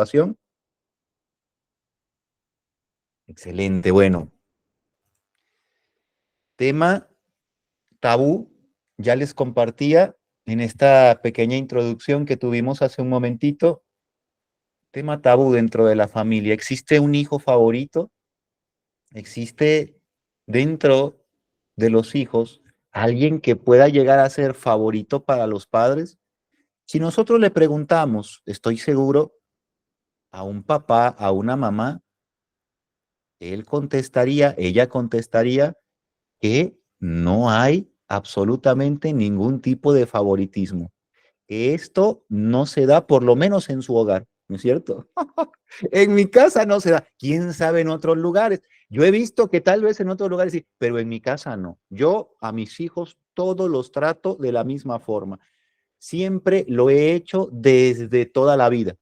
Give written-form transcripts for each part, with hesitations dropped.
Pasión. Excelente, bueno. Tema tabú, ya les compartía en esta pequeña introducción que tuvimos hace un momentito. Tema tabú dentro de la familia. ¿Existe un hijo favorito? ¿Existe dentro de los hijos alguien que pueda llegar a ser favorito para los padres? Si nosotros le preguntamos, estoy seguro, a un papá, a una mamá, él contestaría, ella contestaría que no hay absolutamente ningún tipo de favoritismo. Esto no se da, por lo menos en su hogar, ¿no es cierto? En mi casa no se da. ¿Quién sabe en otros lugares? Yo he visto que tal vez en otros lugares sí, pero en mi casa no. Yo a mis hijos todos los trato de la misma forma. Siempre lo he hecho desde toda la vida.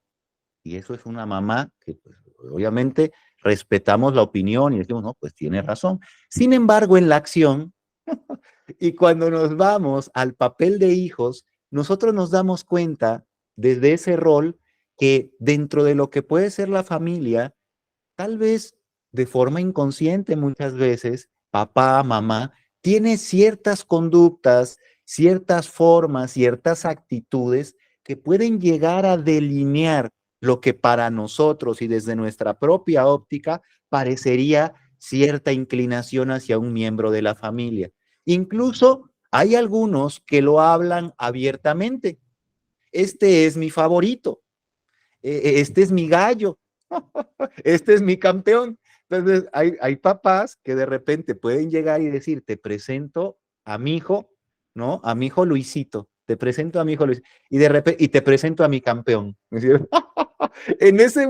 Y eso es una mamá que pues, obviamente respetamos la opinión y decimos, no, pues tiene razón. Sin embargo, en la acción, y cuando nos vamos al papel de hijos, nosotros nos damos cuenta desde ese rol que dentro de lo que puede ser la familia, tal vez de forma inconsciente muchas veces, papá, mamá, tiene ciertas conductas, ciertas formas, ciertas actitudes que pueden llegar a delinear lo que para nosotros y desde nuestra propia óptica parecería cierta inclinación hacia un miembro de la familia. Incluso hay algunos que lo hablan abiertamente. Este es mi favorito, este es mi gallo, este es mi campeón. Entonces, hay papás que de repente pueden llegar y decir, te presento a mi hijo, ¿no? A mi hijo Luisito, te presento a mi hijo Luis, y de repente, y te presento a mi campeón. ¿No es cierto? En ese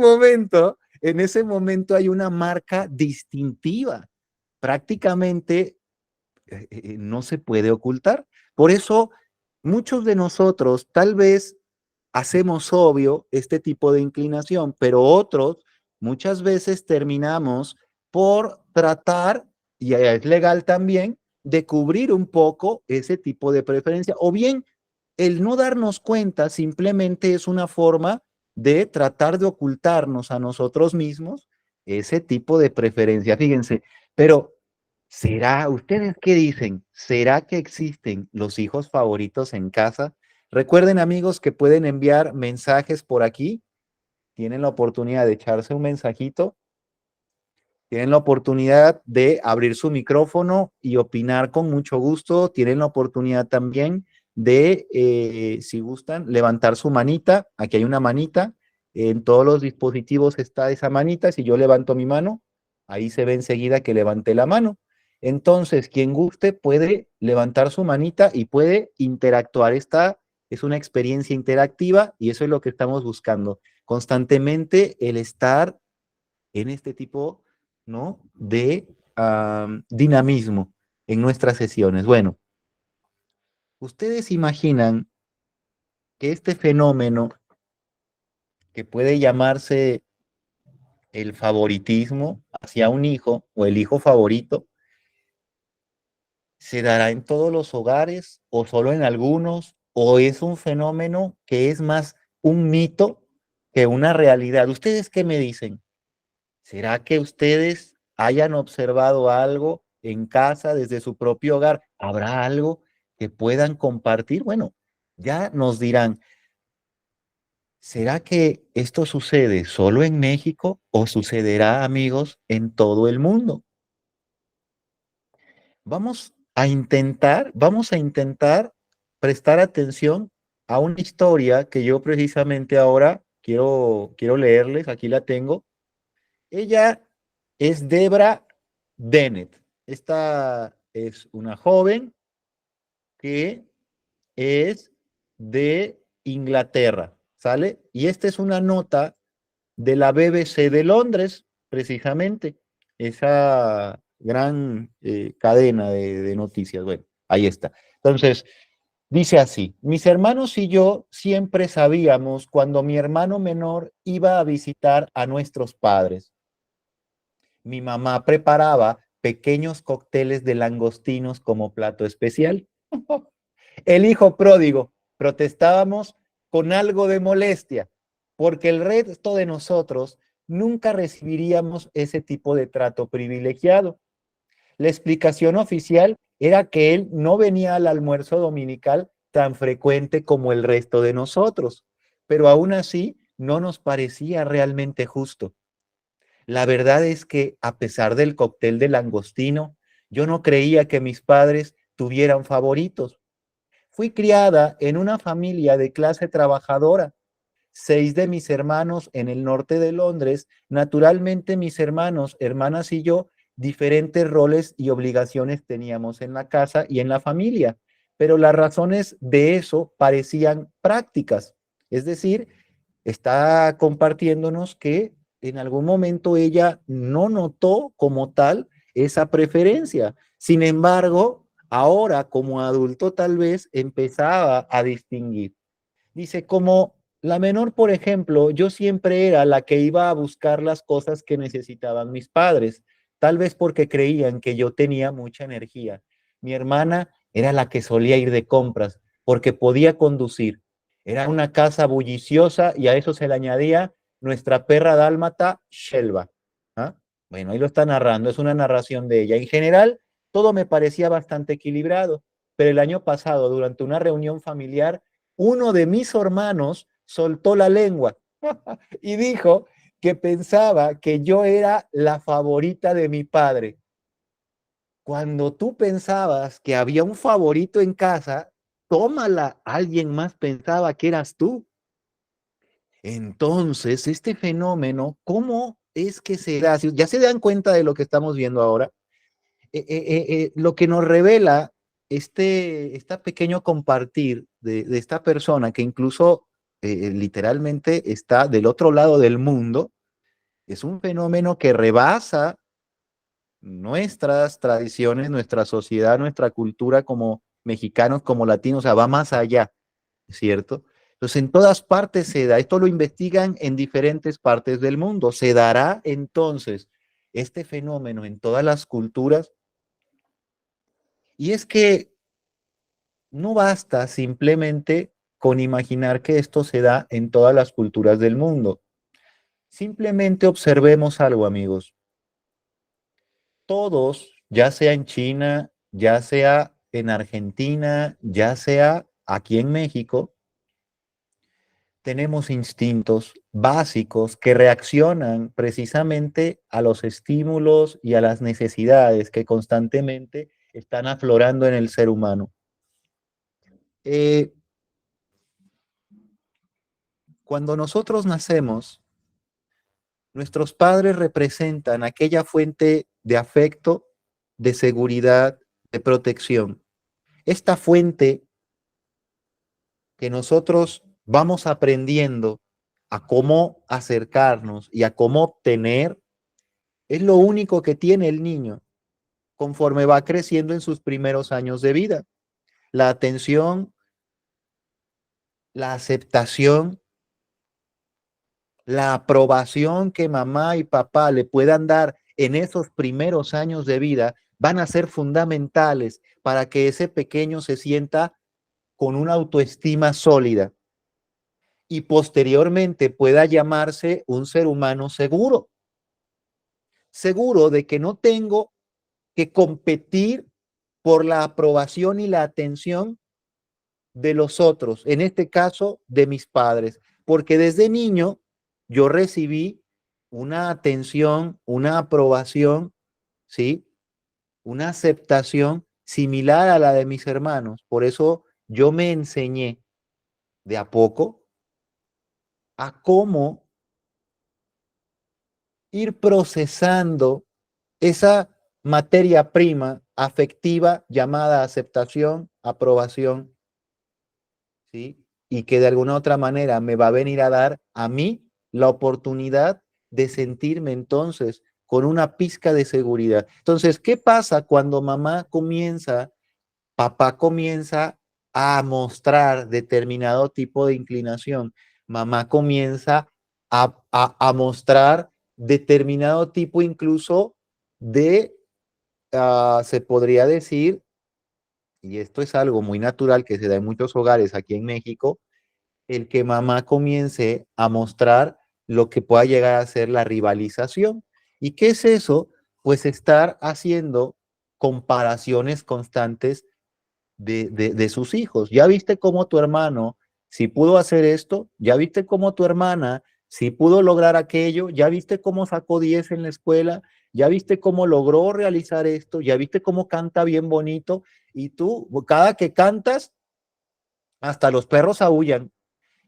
momento hay una marca distintiva. Prácticamente no se puede ocultar. Por eso, muchos de nosotros tal vez hacemos obvio este tipo de inclinación, pero otros muchas veces terminamos por tratar, y es legal también, de cubrir un poco ese tipo de preferencia. O bien, el no darnos cuenta simplemente es una forma de tratar de ocultarnos a nosotros mismos ese tipo de preferencia. Fíjense, pero ¿será, ustedes qué dicen? ¿Será que existen los hijos favoritos en casa? Recuerden, amigos, que pueden enviar mensajes por aquí. Tienen la oportunidad de echarse un mensajito. Tienen la oportunidad de abrir su micrófono y opinar con mucho gusto. Tienen la oportunidad también de, si gustan, levantar su manita. Aquí hay una manita. En todos los dispositivos está esa manita. Si yo levanto mi mano, ahí se ve enseguida que levanté la mano. Entonces, quien guste puede levantar su manita y puede interactuar. Esta es una experiencia interactiva y eso es lo que estamos buscando. Constantemente el estar en este tipo, ¿no? de dinamismo en nuestras sesiones. Bueno, ustedes imaginan que este fenómeno que puede llamarse el favoritismo hacia un hijo o el hijo favorito, ¿se dará en todos los hogares o solo en algunos? ¿O es un fenómeno que es más un mito que una realidad? ¿Ustedes qué me dicen? ¿Será que ustedes hayan observado algo en casa desde su propio hogar? ¿Habrá algo que puedan compartir? Bueno, ya nos dirán, ¿será que esto sucede solo en México o sucederá, amigos, en todo el mundo? Vamos a intentar prestar atención a una historia que yo precisamente ahora quiero leerles, aquí la tengo. Ella es Debra Dennett. Esta es una joven que es de Inglaterra, ¿sale? Y esta es una nota de la BBC de Londres, precisamente, esa gran cadena de noticias. Bueno, ahí está. Entonces, dice así, mis hermanos y yo siempre sabíamos cuando mi hermano menor iba a visitar a nuestros padres. Mi mamá preparaba pequeños cócteles de langostinos como plato especial. El hijo pródigo, protestábamos con algo de molestia. porque el resto de nosotros nunca recibiríamos ese tipo de trato privilegiado. La explicación oficial era que él no venía al almuerzo dominical tan frecuente como el resto de nosotros, pero aún así no nos parecía realmente justo. La verdad es que a pesar del cóctel de langostino, yo no creía que mis padres tuvieran favoritos. Fui criada en una familia de clase trabajadora. 6 de mis hermanos en el norte de Londres, naturalmente mis hermanos, hermanas y yo, diferentes roles y obligaciones teníamos en la casa y en la familia, pero las razones de eso parecían prácticas. Es decir, está compartiéndonos que en algún momento ella no notó como tal esa preferencia. Sin embargo, ahora como adulto tal vez empezaba a distinguir. Dice, como la menor, por ejemplo, yo siempre era la que iba a buscar las cosas que necesitaban mis padres, tal vez porque creían que yo tenía mucha energía. Mi hermana era la que solía ir de compras porque podía conducir. Era una casa bulliciosa y a eso se le añadía nuestra perra dálmata, Shelva. ¿Ah? Bueno, ahí lo está narrando, es una narración de ella. En general, todo me parecía bastante equilibrado, pero el año pasado, durante una reunión familiar, uno de mis hermanos soltó la lengua y dijo que pensaba que yo era la favorita de mi padre. Cuando tú pensabas que había un favorito en casa, tómala, alguien más pensaba que eras tú. Entonces, este fenómeno, ¿cómo es que se da? Ya se dan cuenta de lo que estamos viendo ahora. Lo que nos revela este pequeño compartir de esta persona que incluso literalmente está del otro lado del mundo, es un fenómeno que rebasa nuestras tradiciones, nuestra sociedad, nuestra cultura como mexicanos, como latinos, o sea, va más allá, ¿cierto? Entonces, en todas partes se da, esto lo investigan en diferentes partes del mundo, se dará entonces este fenómeno en todas las culturas. Y es que no basta simplemente con imaginar que esto se da en todas las culturas del mundo. Simplemente observemos algo, amigos. Todos, ya sea en China, ya sea en Argentina, ya sea aquí en México, tenemos instintos básicos que reaccionan precisamente a los estímulos y a las necesidades que constantemente están aflorando en el ser humano. Eh, Cuando nosotros nacemos, nuestros padres representan aquella fuente de afecto, de seguridad, de protección. Esta fuente que nosotros vamos aprendiendo a cómo acercarnos y a cómo obtener, es lo único que tiene el niño conforme va creciendo en sus primeros años de vida. La atención, la aceptación, la aprobación que mamá y papá le puedan dar en esos primeros años de vida van a ser fundamentales para que ese pequeño se sienta con una autoestima sólida y posteriormente pueda llamarse un ser humano seguro, seguro de que no tengo que competir por la aprobación y la atención de los otros, en este caso de mis padres, porque desde niño yo recibí una atención, una aprobación, ¿sí? Una aceptación similar a la de mis hermanos. Por eso yo me enseñé de a poco a cómo ir procesando esa materia prima afectiva llamada aceptación, aprobación, ¿sí? Y que de alguna otra manera me va a venir a dar a mí la oportunidad de sentirme entonces con una pizca de seguridad. Entonces, ¿qué pasa cuando papá comienza a mostrar determinado tipo de inclinación? Mamá comienza a mostrar determinado tipo incluso de, se podría decir, y esto es algo muy natural que se da en muchos hogares aquí en México, el que mamá comience a mostrar lo que pueda llegar a ser la rivalización. ¿Y qué es eso? Pues estar haciendo comparaciones constantes de sus hijos. ¿Ya viste cómo tu hermano, si pudo hacer esto? ¿Ya viste cómo tu hermana, si pudo lograr aquello? ¿Ya viste cómo sacó 10 en la escuela? ¿Ya viste cómo logró realizar esto? ¿Ya viste cómo canta bien bonito? Y tú, cada que cantas, hasta los perros aullan.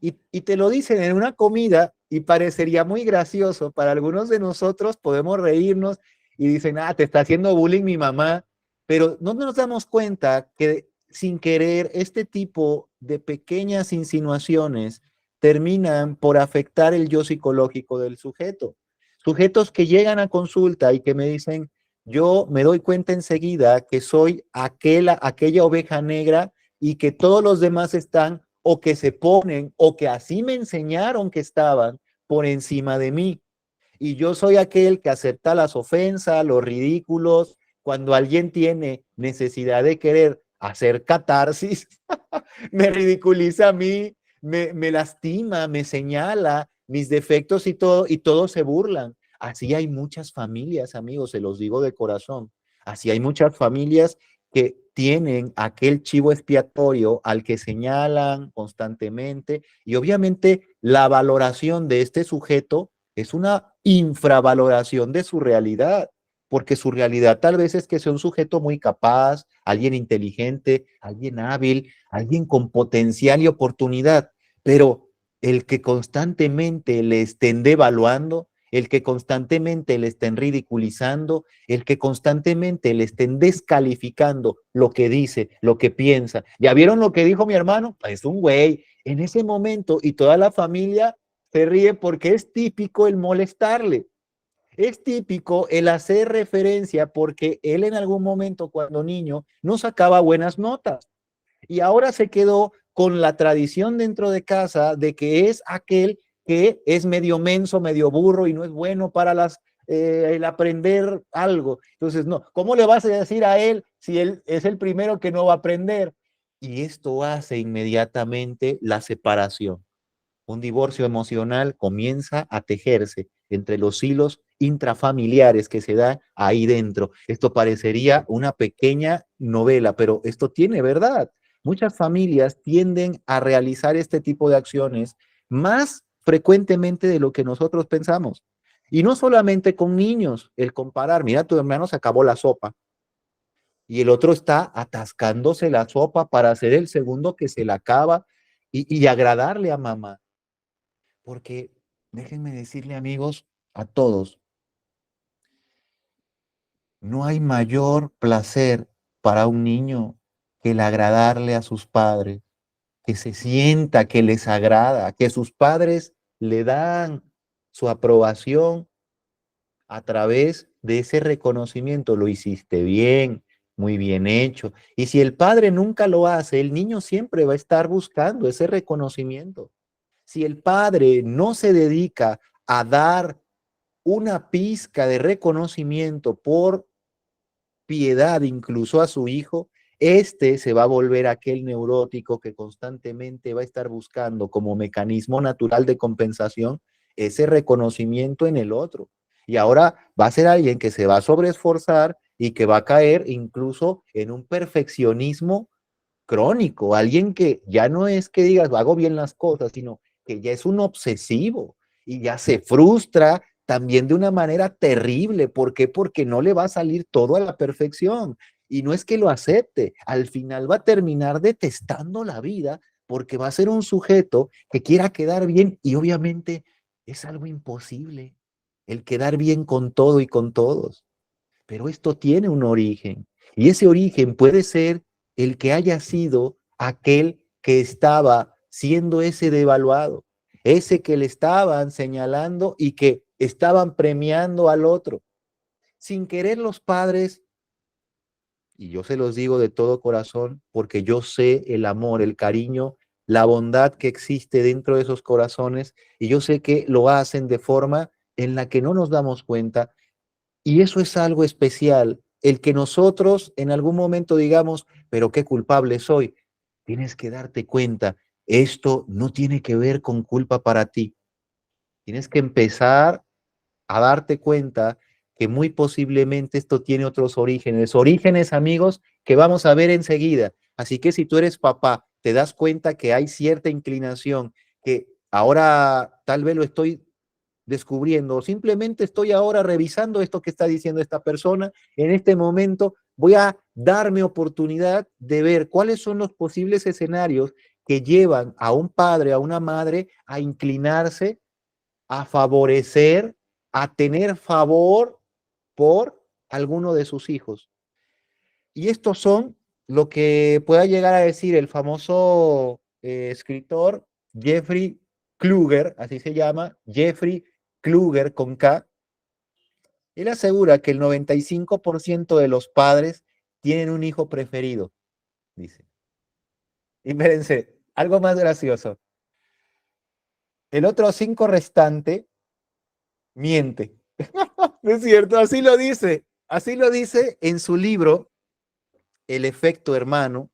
Y te lo dicen en una comida y parecería muy gracioso. Para algunos de nosotros podemos reírnos y dicen, ah, te está haciendo bullying mi mamá, pero no nos damos cuenta que sin querer este tipo de pequeñas insinuaciones terminan por afectar el yo psicológico del sujeto. Sujetos que llegan a consulta y que me dicen, yo me doy cuenta enseguida que soy aquella oveja negra y que todos los demás están o que se ponen o que así me enseñaron que estaban por encima de mí. Y yo soy aquel que acepta las ofensas, los ridículos, cuando alguien tiene necesidad de querer hacer catarsis, me ridiculiza a mí, me lastima, me señala mis defectos y todos se burlan. Así hay muchas familias, amigos, se los digo de corazón. Así hay muchas familias que tienen aquel chivo expiatorio al que señalan constantemente y obviamente la valoración de este sujeto es una infravaloración de su realidad, porque su realidad tal vez es que sea un sujeto muy capaz, alguien inteligente, alguien hábil, alguien con potencial y oportunidad, pero el que constantemente le estén devaluando, el que constantemente le estén ridiculizando, el que constantemente le estén descalificando lo que dice, lo que piensa. ¿Ya vieron lo que dijo mi hermano? Es un güey. En ese momento y toda la familia se ríe porque es típico el molestarle. Es típico el hacer referencia porque él en algún momento cuando niño no sacaba buenas notas y ahora se quedó con la tradición dentro de casa de que es aquel que es medio menso, medio burro y no es bueno para el aprender algo. Entonces, no, ¿cómo le vas a decir a él si él es el primero que no va a aprender? Y esto hace inmediatamente la separación. Un divorcio emocional comienza a tejerse entre los hilos intrafamiliares que se da ahí dentro. Esto parecería una pequeña novela, pero esto tiene verdad. Muchas familias tienden a realizar este tipo de acciones más frecuentemente de lo que nosotros pensamos. Y no solamente con niños, el comparar, mira, tu hermano se acabó la sopa y el otro está atascándose la sopa para ser el segundo que se la acaba y agradarle a mamá. Porque déjenme decirle, amigos, a todos, no hay mayor placer para un niño que el agradarle a sus padres, que se sienta que les agrada, que sus padres le dan su aprobación a través de ese reconocimiento. Lo hiciste bien, muy bien hecho. Y si el padre nunca lo hace, el niño siempre va a estar buscando ese reconocimiento. Si el padre no se dedica a dar una pizca de reconocimiento por piedad incluso a su hijo, este se va a volver aquel neurótico que constantemente va a estar buscando como mecanismo natural de compensación ese reconocimiento en el otro. Y ahora va a ser alguien que se va a sobreesforzar y que va a caer incluso en un perfeccionismo crónico, alguien que ya no es que digas hago bien las cosas, sino que ya es un obsesivo y ya se frustra también de una manera terrible. ¿Por qué? Porque no le va a salir todo a la perfección. Y no es que lo acepte, al final va a terminar detestando la vida porque va a ser un sujeto que quiera quedar bien y obviamente es algo imposible el quedar bien con todo y con todos. Pero esto tiene un origen y ese origen puede ser el que haya sido aquel que estaba siendo ese devaluado, ese que le estaban señalando y que estaban premiando al otro. Sin querer los padres, y yo se los digo de todo corazón, porque yo sé el amor, el cariño, la bondad que existe dentro de esos corazones, y yo sé que lo hacen de forma en la que no nos damos cuenta, y eso es algo especial, el que nosotros en algún momento digamos, pero qué culpable soy. Tienes que darte cuenta, esto no tiene que ver con culpa para ti. Tienes que empezar a darte cuenta que muy posiblemente esto tiene otros orígenes, amigos, que vamos a ver enseguida. Así que si tú eres papá, te das cuenta que hay cierta inclinación, que ahora tal vez lo estoy descubriendo, o simplemente estoy ahora revisando esto que está diciendo esta persona, en este momento voy a darme oportunidad de ver cuáles son los posibles escenarios que llevan a un padre, a una madre, a inclinarse, a favorecer, a tener favor por alguno de sus hijos. Y estos son lo que pueda llegar a decir el famoso escritor Jeffrey Kluger, así se llama, Jeffrey Kluger con K. Él asegura que el 95% de los padres tienen un hijo preferido, dice. Y espérense, algo más gracioso. El otro 5 restante miente. ¿No es cierto? Así lo dice en su libro El efecto hermano,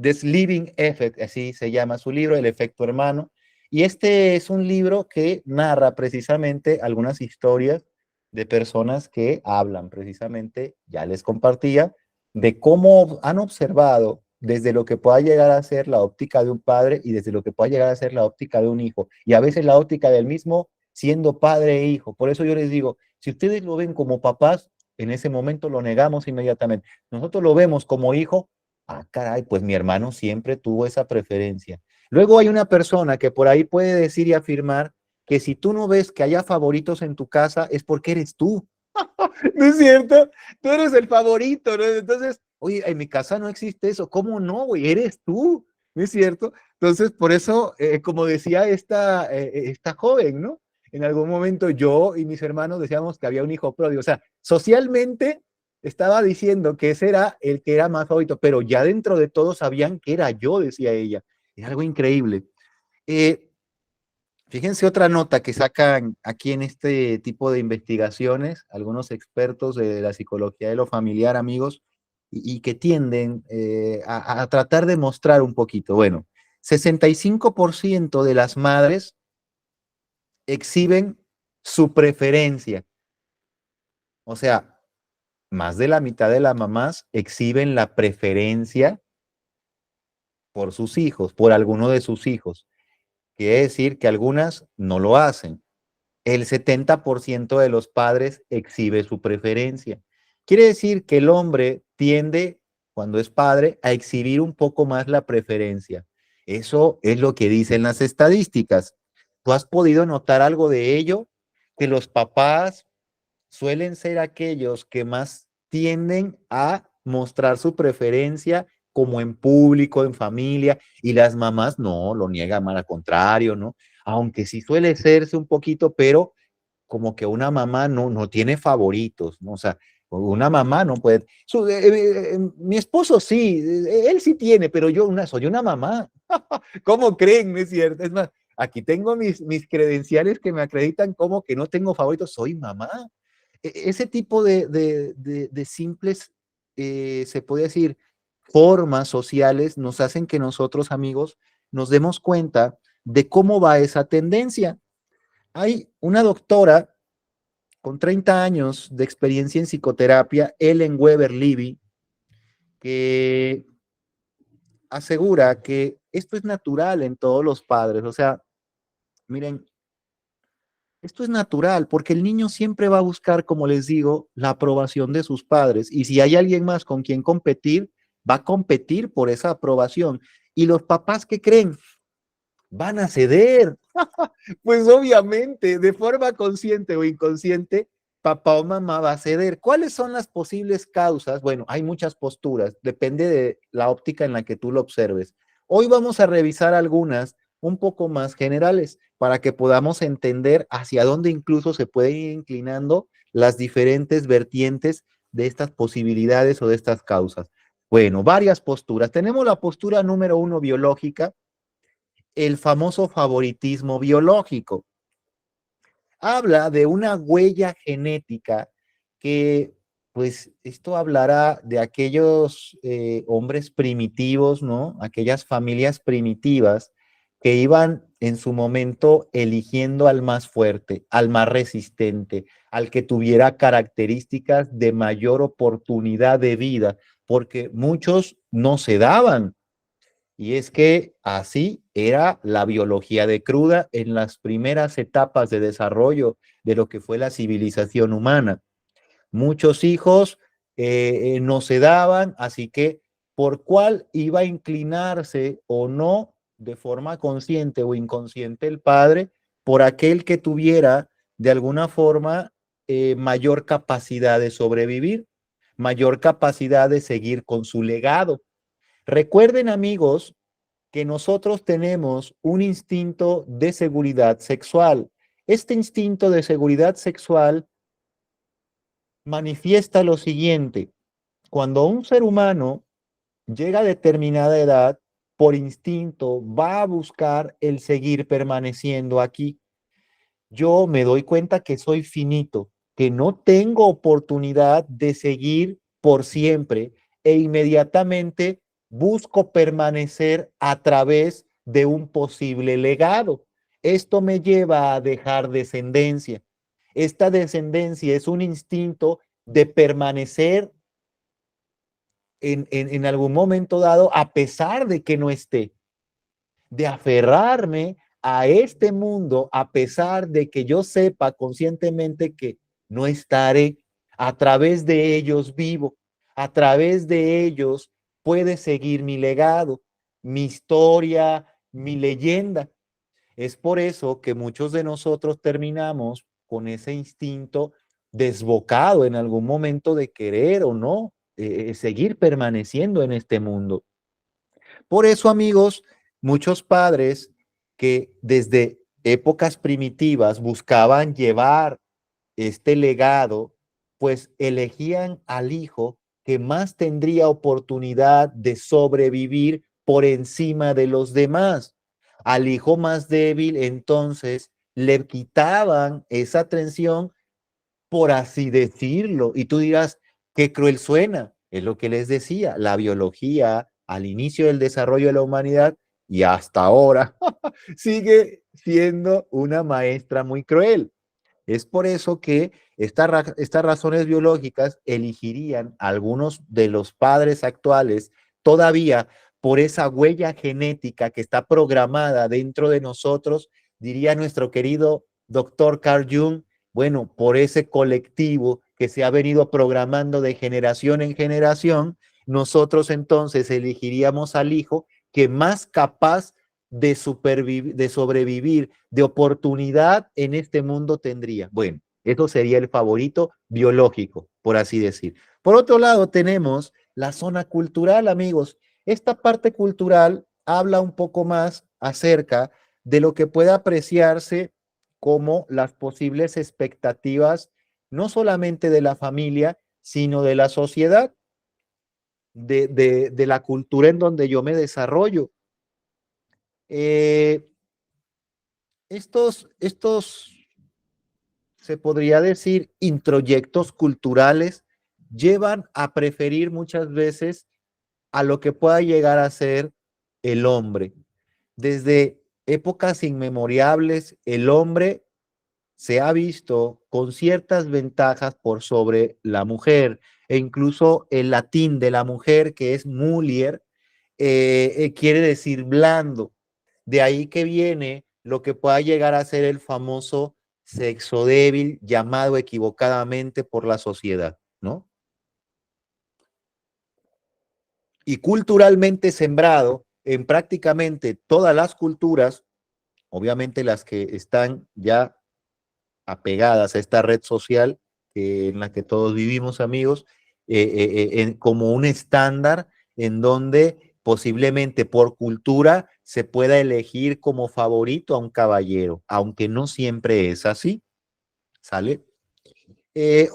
The Living Effect, así se llama su libro, El efecto hermano. Y este es un libro que narra precisamente algunas historias de personas que hablan precisamente, ya les compartía, de cómo han observado desde lo que pueda llegar a ser la óptica de un padre y desde lo que pueda llegar a ser la óptica de un hijo. Y a veces la óptica del mismo siendo padre e hijo. Por eso yo les digo, si ustedes lo ven como papás, en ese momento lo negamos inmediatamente. Nosotros lo vemos como hijo. Ah, caray, pues mi hermano siempre tuvo esa preferencia. Luego hay una persona que por ahí puede decir y afirmar que si tú no ves que haya favoritos en tu casa es porque eres tú. ¿No es cierto? Tú eres el favorito, ¿no? Entonces, oye, en mi casa no existe eso. ¿Cómo no, güey? Eres tú, ¿no es cierto? Entonces, por eso, como decía esta joven, ¿no? En algún momento yo y mis hermanos decíamos que había un hijo pródigo. O sea, socialmente estaba diciendo que ese era el que era más favorito, pero ya dentro de todos sabían que era yo, decía ella. Es algo increíble. Eh, Fíjense otra nota que sacan aquí en este tipo de investigaciones, algunos expertos de la psicología de lo familiar, amigos, y que tienden a tratar de mostrar un poquito. Bueno, 65% de las madres exhiben su preferencia. O sea, más de la mitad de las mamás exhiben la preferencia por sus hijos, por alguno de sus hijos. Quiere decir que algunas no lo hacen. El 70% de los padres exhibe su preferencia. Quiere decir que el hombre tiende, cuando es padre, a exhibir un poco más la preferencia. Eso es lo que dicen las estadísticas. ¿Tú has podido notar algo de ello? Que los papás suelen ser aquellos que más tienden a mostrar su preferencia como en público, en familia, y las mamás no, lo niegan, al contrario, ¿no? Aunque sí suele serse un poquito, pero como que una mamá no tiene favoritos, ¿no? O sea, una mamá no puede. Mi esposo sí, él sí tiene, pero yo soy una mamá. ¿Cómo creen? No es cierto. Es más, aquí tengo mis credenciales que me acreditan como que no tengo favoritos, soy mamá. Ese tipo de simples, se puede decir, formas sociales nos hacen que nosotros, amigos, nos demos cuenta de cómo va esa tendencia. Hay una doctora con 30 años de experiencia en psicoterapia, Ellen Weber Levy, que asegura que esto es natural en todos los padres. O sea, miren, esto es natural porque el niño siempre va a buscar, como les digo, la aprobación de sus padres. Y si hay alguien más con quien competir, va a competir por esa aprobación. Y los papás que creen van a ceder. Pues obviamente, de forma consciente o inconsciente, papá o mamá va a ceder. ¿Cuáles son las posibles causas? Bueno, hay muchas posturas, depende de la óptica en la que tú lo observes. Hoy vamos a revisar algunas un poco más generales para que podamos entender hacia dónde incluso se pueden ir inclinando las diferentes vertientes de estas posibilidades o de estas causas. Bueno, varias posturas. Tenemos la postura número uno biológica, el famoso favoritismo biológico. Habla de una huella genética que, pues, esto hablará de aquellos hombres primitivos, ¿no? Aquellas familias primitivas que iban en su momento eligiendo al más fuerte, al más resistente, al que tuviera características de mayor oportunidad de vida, porque muchos no se daban. Y es que así era la biología de cruda en las primeras etapas de desarrollo de lo que fue la civilización humana. Muchos hijos no se daban, así que por cuál iba a inclinarse o no de forma consciente o inconsciente el padre, por aquel que tuviera de alguna forma mayor capacidad de sobrevivir, mayor capacidad de seguir con su legado. Recuerden, amigos, que nosotros tenemos un instinto de seguridad sexual. Este instinto de seguridad sexual manifiesta lo siguiente: cuando un ser humano llega a determinada edad, por instinto va a buscar el seguir permaneciendo aquí. Yo me doy cuenta que soy finito, que no tengo oportunidad de seguir por siempre e inmediatamente busco permanecer a través de un posible legado. Esto me lleva a dejar descendencia. Esta descendencia es un instinto de permanecer en algún momento dado a pesar de que no esté, de aferrarme a este mundo a pesar de que yo sepa conscientemente que no estaré. A través de ellos vivo, a través de ellos puede seguir mi legado, mi historia, mi leyenda. Es por eso que muchos de nosotros terminamos con ese instinto desbocado en algún momento de querer o no seguir permaneciendo en este mundo. Por eso, amigos, muchos padres que desde épocas primitivas buscaban llevar este legado, pues elegían al hijo que más tendría oportunidad de sobrevivir por encima de los demás. Al hijo más débil, entonces, le quitaban esa atención, por así decirlo. Y tú dirás, qué cruel suena. Es lo que les decía, la biología al inicio del desarrollo de la humanidad y hasta ahora sigue siendo una maestra muy cruel. Es por eso que estas razones biológicas elegirían a algunos de los padres actuales todavía por esa huella genética que está programada dentro de nosotros, diría nuestro querido doctor Carl Jung, bueno, por ese colectivo que se ha venido programando de generación en generación, nosotros entonces elegiríamos al hijo que más capaz de sobrevivir, de oportunidad en este mundo tendría. Bueno, eso sería el favorito biológico, por así decir. Por otro lado, tenemos la zona cultural, amigos. Esta parte cultural habla un poco más acerca de lo que puede apreciarse como las posibles expectativas, no solamente de la familia, sino de la sociedad, de la cultura en donde yo me desarrollo. Eh, estos, se podría decir, introyectos culturales llevan a preferir muchas veces a lo que pueda llegar a ser el hombre. Desde épocas inmemorables, el hombre se ha visto con ciertas ventajas por sobre la mujer, e incluso el latín de la mujer, que es mulier, quiere decir blando. De ahí que viene lo que pueda llegar a ser el famoso sexo débil, llamado equivocadamente por la sociedad, ¿no? Y culturalmente sembrado en prácticamente todas las culturas, obviamente las que están ya apegadas a esta red social en la que todos vivimos, amigos, como un estándar en donde posiblemente por cultura se pueda elegir como favorito a un caballero, aunque no siempre es así, ¿sale?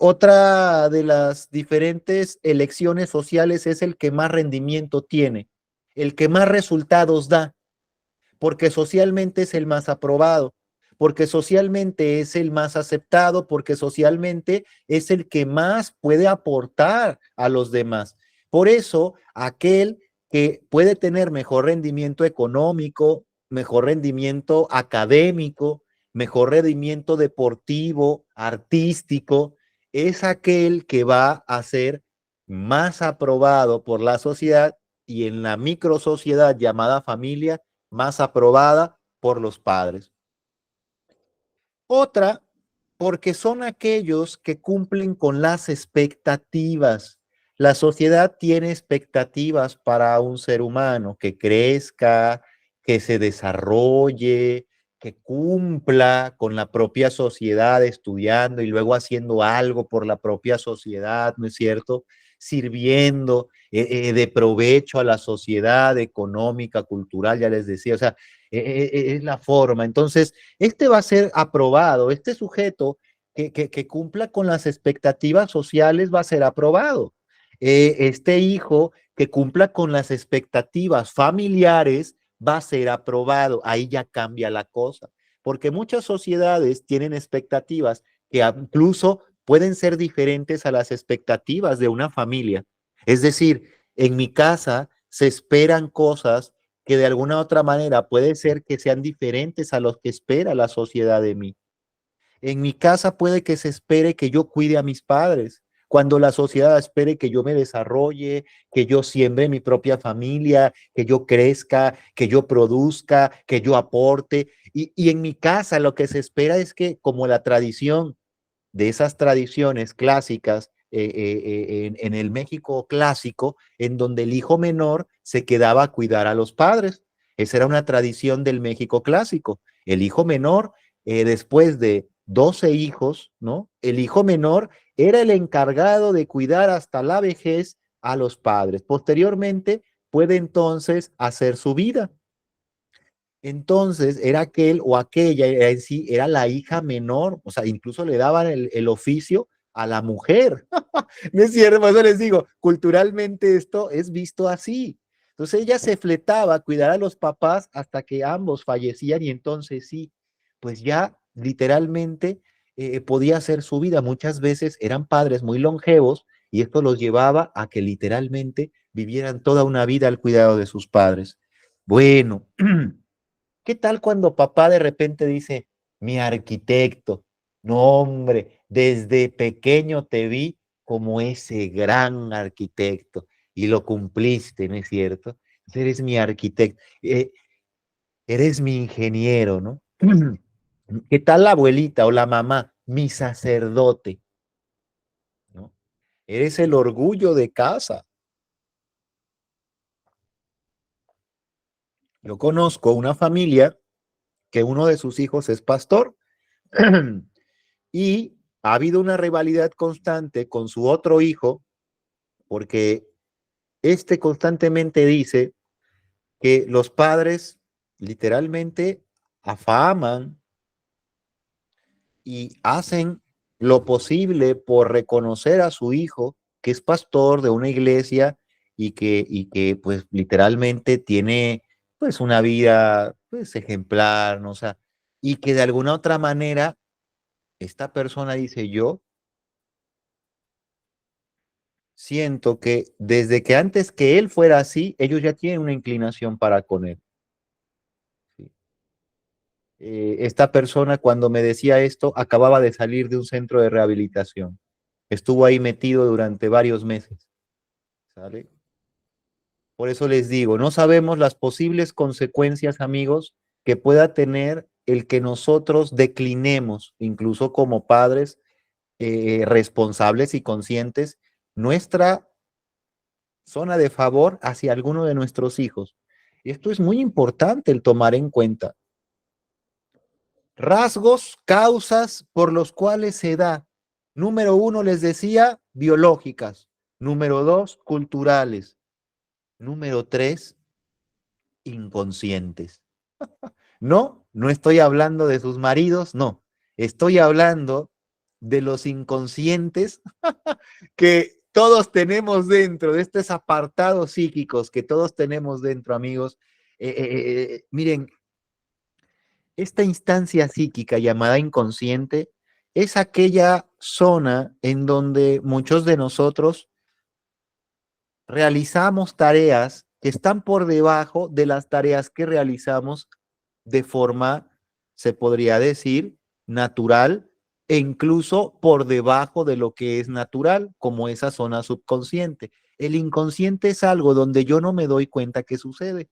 Otra de las diferentes elecciones sociales es el que más rendimiento tiene, el que más resultados da, porque socialmente es el más aprobado, porque socialmente es el más aceptado, porque socialmente es el que más puede aportar a los demás. Por eso, aquel que puede tener mejor rendimiento económico, mejor rendimiento académico, mejor rendimiento deportivo, artístico, es aquel que va a ser más aprobado por la sociedad y en la microsociedad llamada familia, más aprobada por los padres. Otra, porque son aquellos que cumplen con las expectativas. La sociedad tiene expectativas para un ser humano que crezca, que se desarrolle, que cumpla con la propia sociedad estudiando y luego haciendo algo por la propia sociedad, ¿no es cierto? Sirviendo de provecho a la sociedad económica, cultural, ya les decía, o sea, es la forma. Entonces, este va a ser aprobado, este sujeto que cumpla con las expectativas sociales va a ser aprobado. Este hijo que cumpla con las expectativas familiares va a ser aprobado. Ahí ya cambia la cosa, porque muchas sociedades tienen expectativas que incluso pueden ser diferentes a las expectativas de una familia. Es decir, en mi casa se esperan cosas que de alguna otra manera puede ser que sean diferentes a los que espera la sociedad de mí. En mi casa puede que se espere que yo cuide a mis padres, cuando la sociedad espere que yo me desarrolle, que yo siembre mi propia familia, que yo crezca, que yo produzca, que yo aporte. Y en mi casa lo que se espera es que, como la tradición de esas tradiciones clásicas en el México clásico, en donde el hijo menor se quedaba a cuidar a los padres. Esa era una tradición del México clásico. El hijo menor, después de 12 hijos, ¿no? El hijo menor era el encargado de cuidar hasta la vejez a los padres. Posteriormente puede entonces hacer su vida. Entonces era aquel o aquella era en sí, era la hija menor, o sea, incluso le daban el oficio a la mujer. No es cierto, por eso les digo, culturalmente esto es visto así. Entonces ella se fletaba a cuidar a los papás hasta que ambos fallecían y entonces sí, pues ya literalmente podía hacer su vida. Muchas veces eran padres muy longevos y esto los llevaba a que literalmente vivieran toda una vida al cuidado de sus padres. Bueno. ¿Qué tal cuando papá de repente dice, mi arquitecto, no hombre, desde pequeño te vi como ese gran arquitecto y lo cumpliste, ¿no es cierto? Eres mi arquitecto, eres mi ingeniero, ¿no? ¿Qué tal la abuelita o la mamá? Mi sacerdote, ¿no? Eres el orgullo de casa. Yo conozco una familia que uno de sus hijos es pastor. Y ha habido una rivalidad constante con su otro hijo, porque este constantemente dice que los padres literalmente afaman y hacen lo posible por reconocer a su hijo, que es pastor de una iglesia y que pues literalmente tiene pues una vida pues ejemplar, ¿no? O sea, y que de alguna otra manera esta persona dice yo siento que desde que antes que él fuera así, ellos ya tienen una inclinación para con él. ¿Sí? Esta persona cuando me decía esto acababa de salir de un centro de rehabilitación. Estuvo ahí metido durante varios meses. ¿Sale? Por eso les digo, no sabemos las posibles consecuencias, amigos, que pueda tener el que nosotros declinemos, incluso como padres responsables y conscientes, nuestra zona de favor hacia alguno de nuestros hijos. Esto es muy importante el tomar en cuenta. Rasgos, causas por los cuales se da. Número uno, les decía, biológicas. Número dos, culturales. Número tres, inconscientes. No, no estoy hablando de sus maridos, no. Estoy hablando de los inconscientes que todos tenemos dentro, de estos apartados psíquicos que todos tenemos dentro, amigos. Miren, esta instancia psíquica llamada inconsciente es aquella zona en donde muchos de nosotros realizamos tareas que están por debajo de las tareas que realizamos de forma, se podría decir, natural e incluso por debajo de lo que es natural, como esa zona subconsciente. El inconsciente es algo donde yo no me doy cuenta que sucede.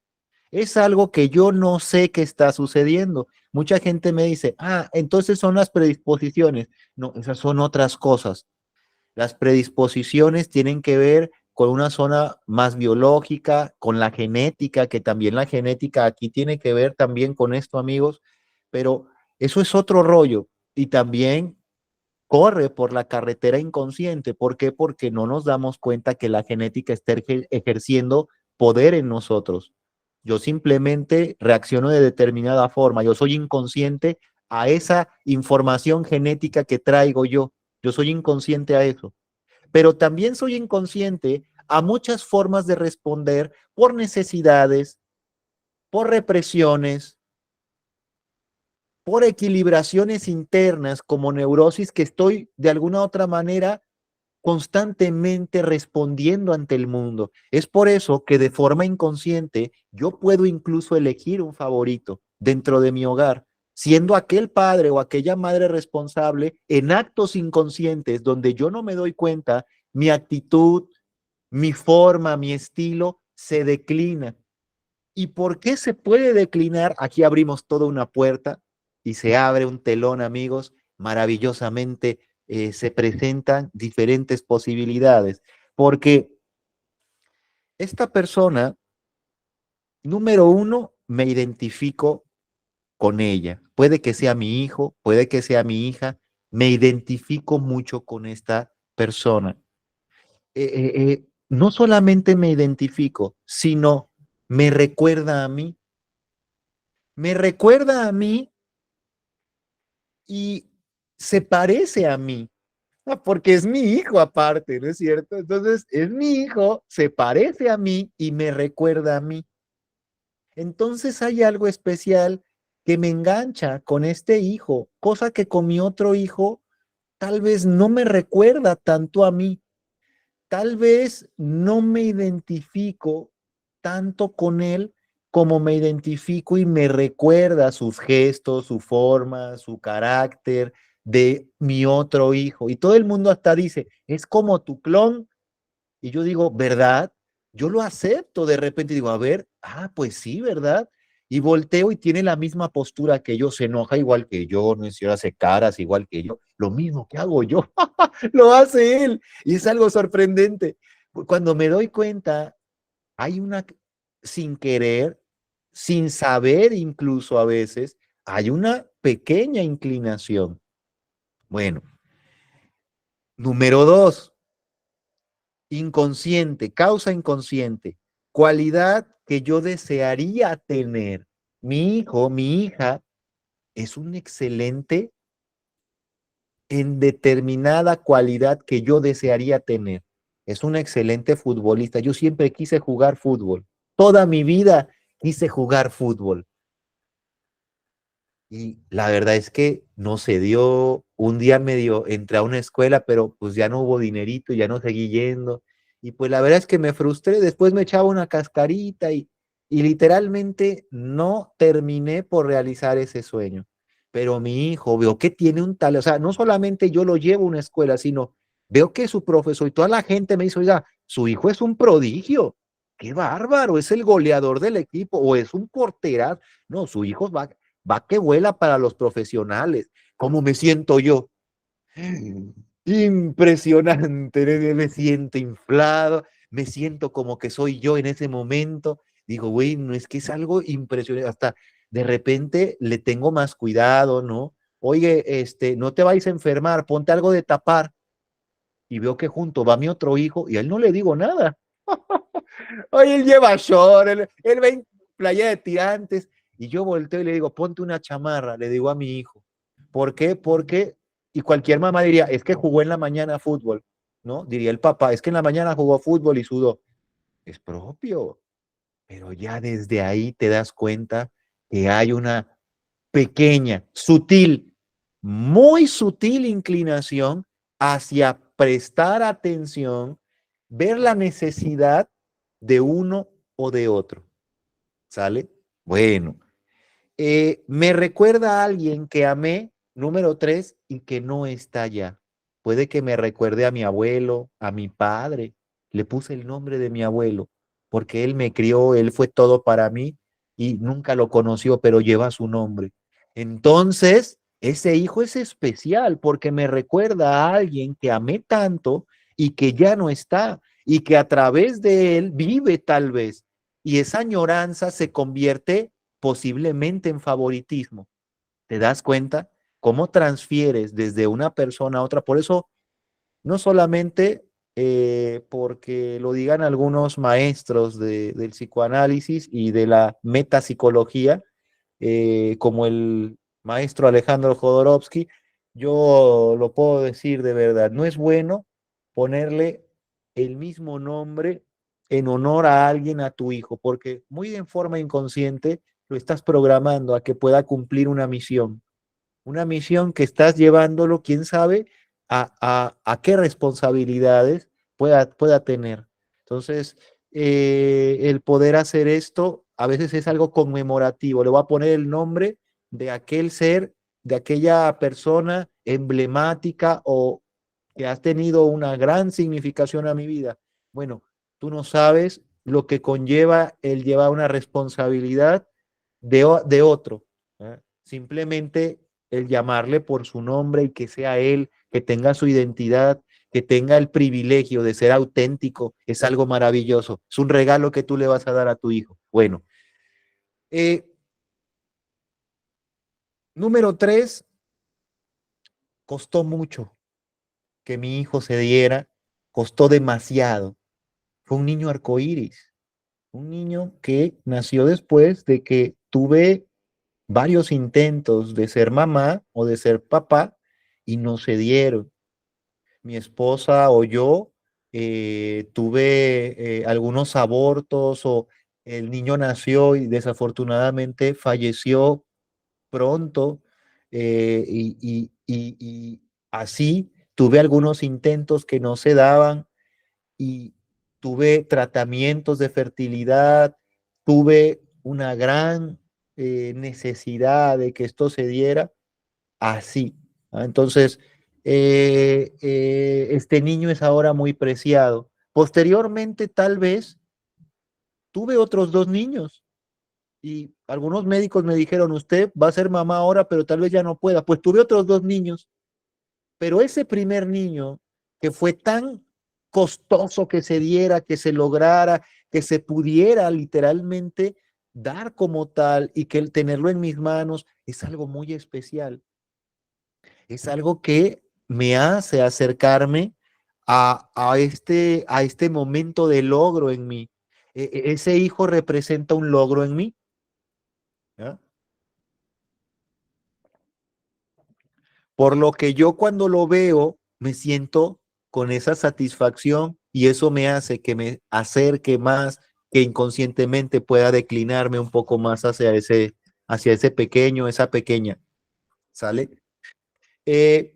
Es algo que yo no sé que está sucediendo. Mucha gente me dice, ah, entonces son las predisposiciones. No, esas son otras cosas. Las predisposiciones tienen que ver con una zona más biológica, con la genética, que también la genética aquí tiene que ver también con esto, amigos, pero eso es otro rollo y también corre por la carretera inconsciente. ¿Por qué? Porque no nos damos cuenta que la genética está ejerciendo poder en nosotros. Yo simplemente reacciono de determinada forma. Yo soy inconsciente a esa información genética que traigo yo. Yo soy inconsciente a eso. Pero también soy inconsciente a muchas formas de responder por necesidades, por represiones, por equilibraciones internas como neurosis que estoy de alguna otra manera constantemente respondiendo ante el mundo. Es por eso que de forma inconsciente yo puedo incluso elegir un favorito dentro de mi hogar, siendo aquel padre o aquella madre responsable en actos inconscientes donde yo no me doy cuenta, mi actitud, mi forma, mi estilo se declina. ¿Y por qué se puede declinar? Aquí abrimos toda una puerta y se abre un telón, amigos, maravillosamente se presentan diferentes posibilidades, porque esta persona, número uno, me identifico con ella. Puede que sea mi hijo, puede que sea mi hija, me identifico mucho con esta persona. No solamente me identifico, sino me recuerda a mí, me recuerda a mí y se parece a mí, porque es mi hijo aparte, ¿no es cierto? Entonces, es mi hijo, se parece a mí y me recuerda a mí. Entonces hay algo especial que me engancha con este hijo, cosa que con mi otro hijo tal vez no me recuerda tanto a mí, tal vez no me identifico tanto con él como me identifico y me recuerda sus gestos, su forma, su carácter de mi otro hijo. Y todo el mundo hasta dice, es como tu clon. Y yo digo, ¿verdad? Yo lo acepto de repente, digo, a ver, pues sí, ¿verdad? Y volteo y tiene la misma postura que yo, se enoja igual que yo, no es cierto, hace caras igual que yo, lo mismo que hago yo, lo hace él. Y es algo sorprendente. Cuando me doy cuenta, hay una, sin querer, sin saber incluso a veces, hay una pequeña inclinación. Bueno, número dos, inconsciente, causa inconsciente, cualidad que yo desearía tener. Mi hijo, mi hija, es un excelente en determinada cualidad que yo desearía tener. Es un excelente futbolista. Yo siempre quise jugar fútbol. Toda mi vida quise jugar fútbol. Y la verdad es que no se dio, un día medio entré a una escuela, pero pues ya no hubo dinerito, ya no seguí yendo. Y pues la verdad es que me frustré, después me echaba una cascarita y literalmente no terminé por realizar ese sueño. Pero mi hijo veo que tiene un tal, o sea, no solamente yo lo llevo a una escuela, sino veo que su profesor y toda la gente me dice, oiga, su hijo es un prodigio, qué bárbaro, es el goleador del equipo o es un porterazo. No, su hijo va que vuela para los profesionales. ¿Cómo me siento yo? Impresionante, me siento inflado, me siento como que soy yo en ese momento. Digo, güey, no es que es algo impresionante, hasta de repente le tengo más cuidado, ¿no? Oye, no te vayas a enfermar, ponte algo de tapar. Y veo que junto va mi otro hijo y a él no le digo nada. Oye, él lleva short, él va en playa de tirantes. Y yo volteo y le digo, ponte una chamarra, le digo a mi hijo. ¿Por qué? Porque, y cualquier mamá diría, es que jugó en la mañana fútbol, ¿no? Diría el papá, es que en la mañana jugó fútbol y sudó. Es propio, pero ya desde ahí te das cuenta que hay una pequeña, sutil, muy sutil inclinación hacia prestar atención, ver la necesidad de uno o de otro. ¿Sale? Bueno, Me recuerda a alguien que amé, número 3, y que no está ya. Puede que me recuerde a mi abuelo, a mi padre. Le puse el nombre de mi abuelo, porque él me crió, él fue todo para mí y nunca lo conoció, pero lleva su nombre. Entonces, ese hijo es especial porque me recuerda a alguien que amé tanto y que ya no está y que a través de él vive tal vez. Y esa añoranza se convierte posiblemente en favoritismo. ¿Te das cuenta cómo transfieres desde una persona a otra? Por eso, no solamente porque lo digan algunos maestros del psicoanálisis y de la metapsicología, como el maestro Alejandro Jodorowsky, yo lo puedo decir de verdad, no es bueno ponerle el mismo nombre en honor a alguien a tu hijo, porque muy en forma inconsciente lo estás programando a que pueda cumplir una misión que estás llevándolo, quién sabe, a qué responsabilidades pueda tener. Entonces, el poder hacer esto a veces es algo conmemorativo. Le voy a poner el nombre de aquel ser, de aquella persona emblemática o que ha tenido una gran significación a mi vida. Bueno, tú no sabes lo que conlleva el llevar una responsabilidad de otro. ¿Eh? Simplemente el llamarle por su nombre y que sea él, que tenga su identidad, que tenga el privilegio de ser auténtico, es algo maravilloso. Es un regalo que tú le vas a dar a tu hijo. Bueno, eh, número 3, costó mucho que mi hijo se diera, costó demasiado. Fue un niño arcoíris, un niño que nació después de que tuve varios intentos de ser mamá o de ser papá y no se dieron. Mi esposa o yo tuve algunos abortos o el niño nació y desafortunadamente falleció pronto y así tuve algunos intentos que no se daban y tuve tratamientos de fertilidad, tuve una gran necesidad de que esto se diera así. ¿Ah? Entonces, este niño es ahora muy preciado. Posteriormente, tal vez, tuve otros 2 niños y algunos médicos me dijeron, usted va a ser mamá ahora, pero tal vez ya no pueda. Pues tuve otros 2 niños, pero ese primer niño que fue tan costoso que se diera, que se lograra, que se pudiera literalmente dar como tal y que el tenerlo en mis manos es algo muy especial. Es algo que me hace acercarme a este momento de logro en mí. Ese hijo representa un logro en mí. ¿Ya? Por lo que yo cuando lo veo me siento con esa satisfacción y eso me hace que me acerque más, que inconscientemente pueda declinarme un poco más hacia ese pequeño, esa pequeña. ¿Sale? Eh,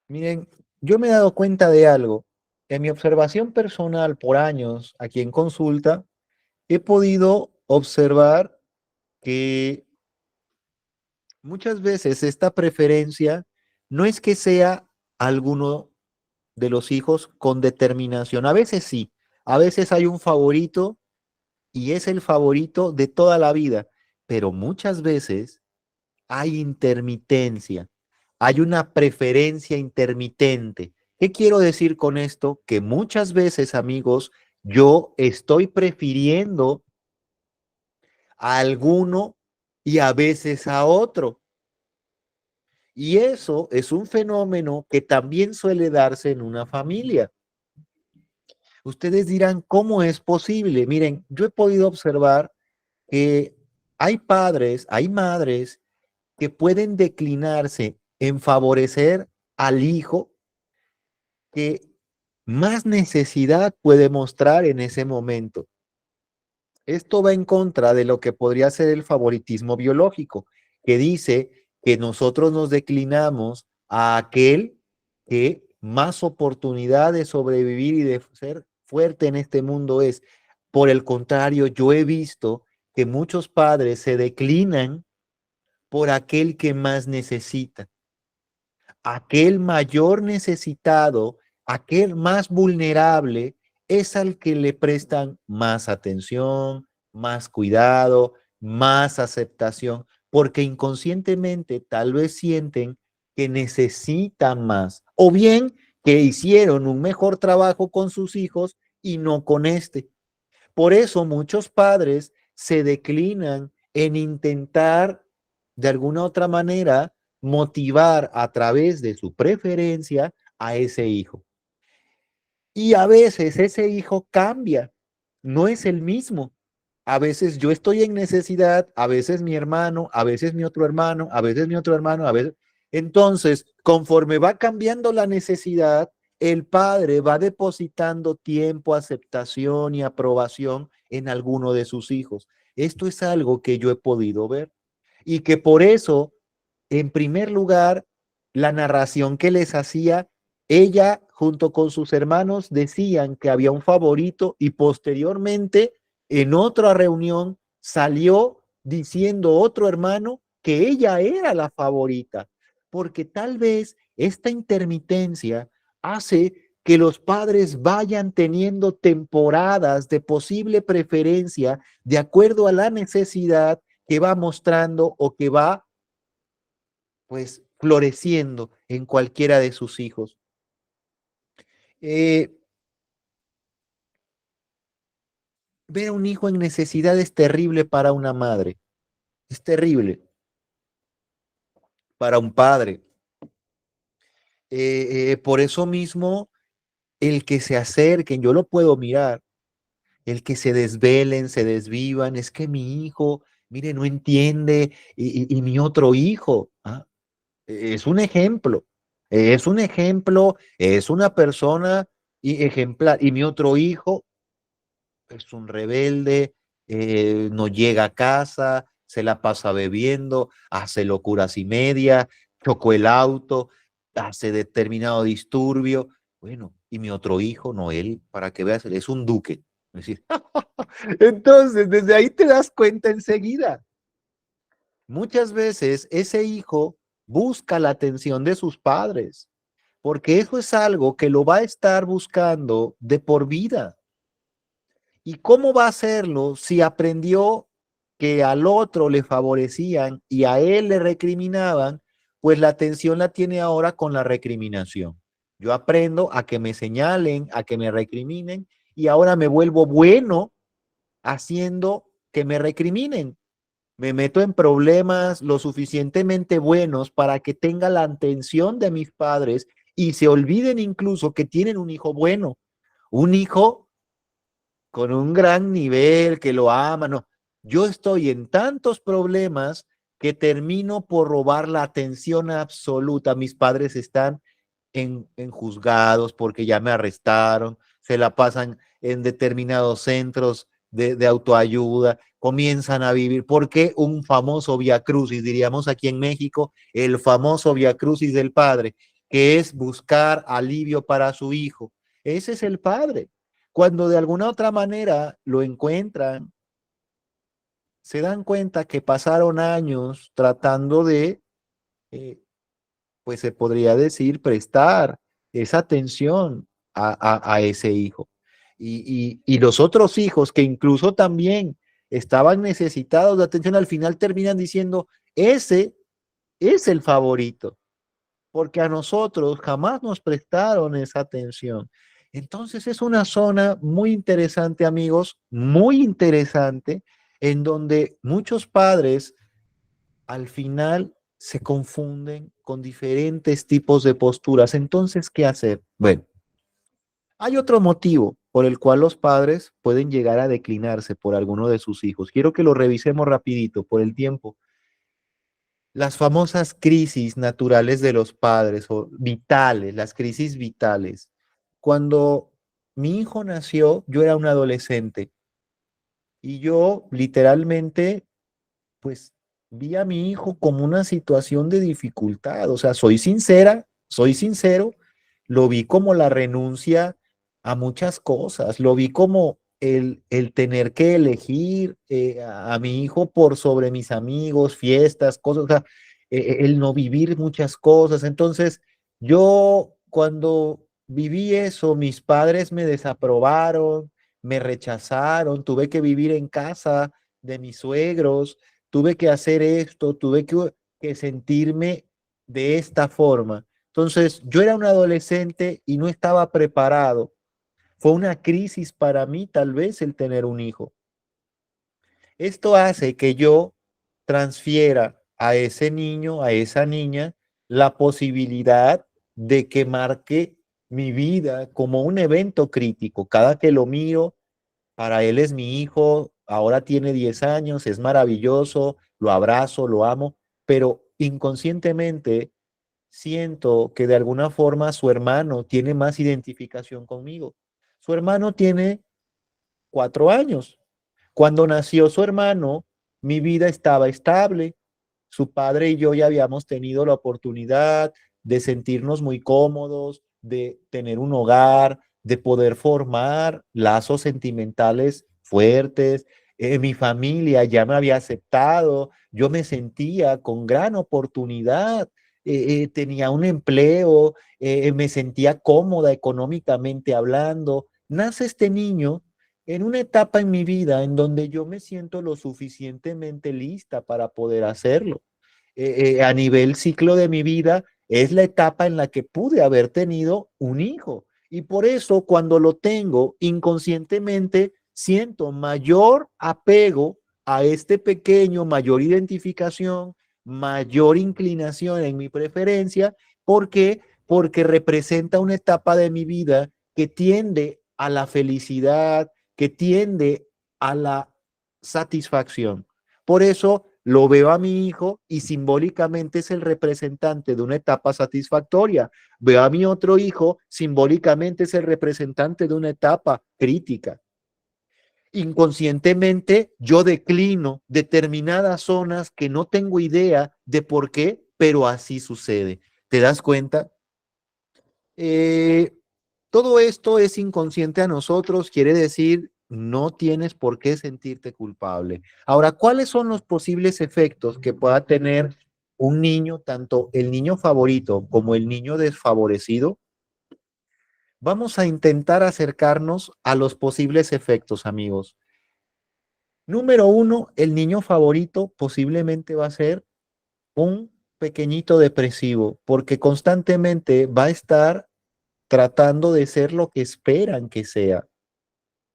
Miren, yo me he dado cuenta de algo. En mi observación personal por años aquí en consulta, he podido observar que muchas veces esta preferencia no es que sea alguno de los hijos con determinación. A veces sí, a veces hay un favorito y es el favorito de toda la vida, pero muchas veces hay intermitencia, hay una preferencia intermitente. ¿Qué quiero decir con esto? Que muchas veces, amigos, yo estoy prefiriendo a alguno y a veces a otro. Y eso es un fenómeno que también suele darse en una familia. Ustedes dirán, ¿cómo es posible? Miren, yo he podido observar que hay padres, hay madres que pueden declinarse en favorecer al hijo que más necesidad puede mostrar en ese momento. Esto va en contra de lo que podría ser el favoritismo biológico, que dice que nosotros nos declinamos a aquel que más oportunidad de sobrevivir y de ser fuerte en este mundo es. Por el contrario, yo he visto que muchos padres se declinan por aquel que más necesita. Aquel mayor necesitado, aquel más vulnerable, es al que le prestan más atención, más cuidado, más aceptación, porque inconscientemente tal vez sienten que necesitan más, o bien que hicieron un mejor trabajo con sus hijos y no con este. Por eso muchos padres se declinan en intentar de alguna otra manera motivar a través de su preferencia a ese hijo. Y a veces ese hijo cambia, no es el mismo. A veces yo estoy en necesidad, a veces mi hermano, a veces mi otro hermano, a veces mi otro hermano, a veces. Entonces, conforme va cambiando la necesidad, el padre va depositando tiempo, aceptación y aprobación en alguno de sus hijos. Esto es algo que yo he podido ver y que por eso, en primer lugar, la narración que les hacía, ella junto con sus hermanos decían que había un favorito y posteriormente en otra reunión salió diciendo otro hermano que ella era la favorita, porque tal vez esta intermitencia hace que los padres vayan teniendo temporadas de posible preferencia de acuerdo a la necesidad que va mostrando o que va pues floreciendo en cualquiera de sus hijos. Eh, Ver a un hijo en necesidad es terrible para una madre, es terrible para un padre. Por eso mismo, el que se acerquen, yo lo puedo mirar, el que se desvelen, se desvivan, es que mi hijo, mire, no entiende, y mi otro hijo, ¿ah? Es un ejemplo, es una persona y ejemplar, y mi otro hijo es un rebelde, no llega a casa, se la pasa bebiendo, hace locuras y media, chocó el auto, hace determinado disturbio. Bueno, y mi otro hijo, Noel, para que veas, es un duque. Es decir, entonces, desde ahí te das cuenta enseguida. Muchas veces ese hijo busca la atención de sus padres, porque eso es algo que lo va a estar buscando de por vida. ¿Y cómo va a hacerlo si aprendió que al otro le favorecían y a él le recriminaban? Pues la atención la tiene ahora con la recriminación. Yo aprendo a que me señalen, a que me recriminen y ahora me vuelvo bueno haciendo que me recriminen. Me meto en problemas lo suficientemente buenos para que tenga la atención de mis padres y se olviden incluso que tienen un hijo bueno, un hijo con un gran nivel, que lo ama, no. Yo estoy en tantos problemas que termino por robar la atención absoluta. Mis padres están en juzgados porque ya me arrestaron, se la pasan en determinados centros de autoayuda, comienzan a vivir, porque un famoso via crucis, diríamos aquí en México, el famoso via crucis del padre, que es buscar alivio para su hijo. Ese es el padre. Cuando de alguna otra manera lo encuentran, se dan cuenta que pasaron años tratando de, eh, pues se podría decir, prestar esa atención a ese hijo. Y los otros hijos que incluso también estaban necesitados de atención, al final terminan diciendo, ese es el favorito, porque a nosotros jamás nos prestaron esa atención. Entonces es una zona muy interesante, amigos, muy interesante, en donde muchos padres al final se confunden con diferentes tipos de posturas. Entonces, ¿qué hacer? Bueno, hay otro motivo por el cual los padres pueden llegar a declinarse por alguno de sus hijos. Quiero que lo revisemos rapidito por el tiempo. Las famosas crisis naturales de los padres o vitales, las crisis vitales. Cuando mi hijo nació, yo era un adolescente y yo literalmente, pues, vi a mi hijo como una situación de dificultad. O sea, soy sincera, soy sincero, lo vi como la renuncia a muchas cosas, lo vi como el tener que elegir a mi hijo por sobre mis amigos, fiestas, cosas, o sea, el no vivir muchas cosas. Entonces, yo cuando viví eso, mis padres me desaprobaron, me rechazaron, tuve que vivir en casa de mis suegros, tuve que hacer esto, que sentirme de esta forma. Entonces, yo era un adolescente y no estaba preparado. Fue una crisis para mí, tal vez, el tener un hijo. Esto hace que yo transfiera a ese niño, a esa niña, la posibilidad de que marque mi vida como un evento crítico. Cada que lo miro, para él es mi hijo, ahora tiene 10 años, es maravilloso, lo abrazo, lo amo, pero inconscientemente siento que de alguna forma su hermano tiene más identificación conmigo. Su hermano tiene 4 años. Cuando nació su hermano, mi vida estaba estable. Su padre y yo ya habíamos tenido la oportunidad de sentirnos muy cómodos, de tener un hogar, de poder formar lazos sentimentales fuertes. Mi familia ya me había aceptado, yo me sentía con gran oportunidad, tenía un empleo, me sentía cómoda económicamente hablando. Nace este niño en una etapa en mi vida en donde yo me siento lo suficientemente lista para poder hacerlo. A nivel ciclo de mi vida, es la etapa en la que pude haber tenido un hijo. Y por eso cuando lo tengo, inconscientemente siento mayor apego a este pequeño, mayor identificación, mayor inclinación en mi preferencia. ¿Por qué? Porque representa una etapa de mi vida que tiende a la felicidad, que tiende a la satisfacción. Por eso lo veo a mi hijo y simbólicamente es el representante de una etapa satisfactoria. Veo a mi otro hijo, simbólicamente es el representante de una etapa crítica. Inconscientemente yo declino determinadas zonas que no tengo idea de por qué, pero así sucede. ¿Te das cuenta? Eh, Todo esto es inconsciente a nosotros, quiere decir, no tienes por qué sentirte culpable. Ahora, ¿cuáles son los posibles efectos que pueda tener un niño, tanto el niño favorito como el niño desfavorecido? Vamos a intentar acercarnos a los posibles efectos, amigos. Número uno, el niño favorito posiblemente va a ser un pequeñito depresivo, porque constantemente va a estar tratando de ser lo que esperan que sea.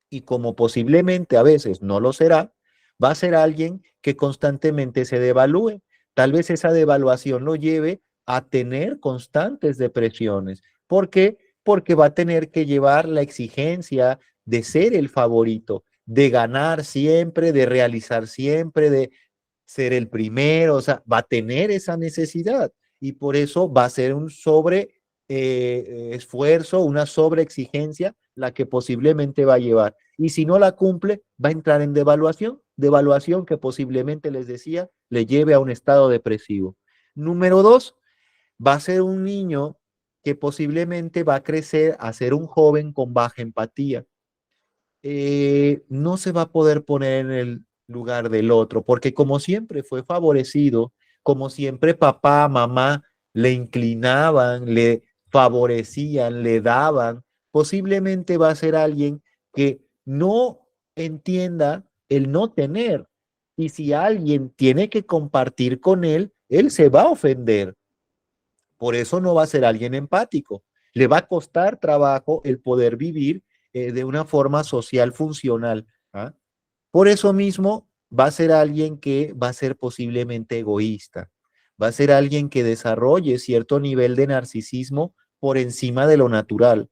Y como posiblemente a veces no lo será, va a ser alguien que constantemente se devalúe. Tal vez esa devaluación lo lleve a tener constantes depresiones. ¿Por qué? Porque va a tener que llevar la exigencia de ser el favorito, de ganar siempre, de realizar siempre, de ser el primero, o sea, va a tener esa necesidad y por eso va a ser un sobre esfuerzo, una sobre exigencia la que posiblemente va a llevar. Y si no la cumple, va a entrar en devaluación que posiblemente les decía, le lleve a un estado depresivo. Número dos, va a ser un niño que posiblemente va a crecer a ser un joven con baja empatía. No se va a poder poner en el lugar del otro, porque como siempre fue favorecido, como siempre papá, mamá le inclinaban, le favorecían, le daban, posiblemente va a ser alguien que no entienda el no tener. Y si alguien tiene que compartir con él, él se va a ofender. Por eso no va a ser alguien empático. Le va a costar trabajo el poder vivir de una forma social funcional. ¿Ah? Por eso mismo va a ser alguien que va a ser posiblemente egoísta. Va a ser alguien que desarrolle cierto nivel de narcisismo por encima de lo natural.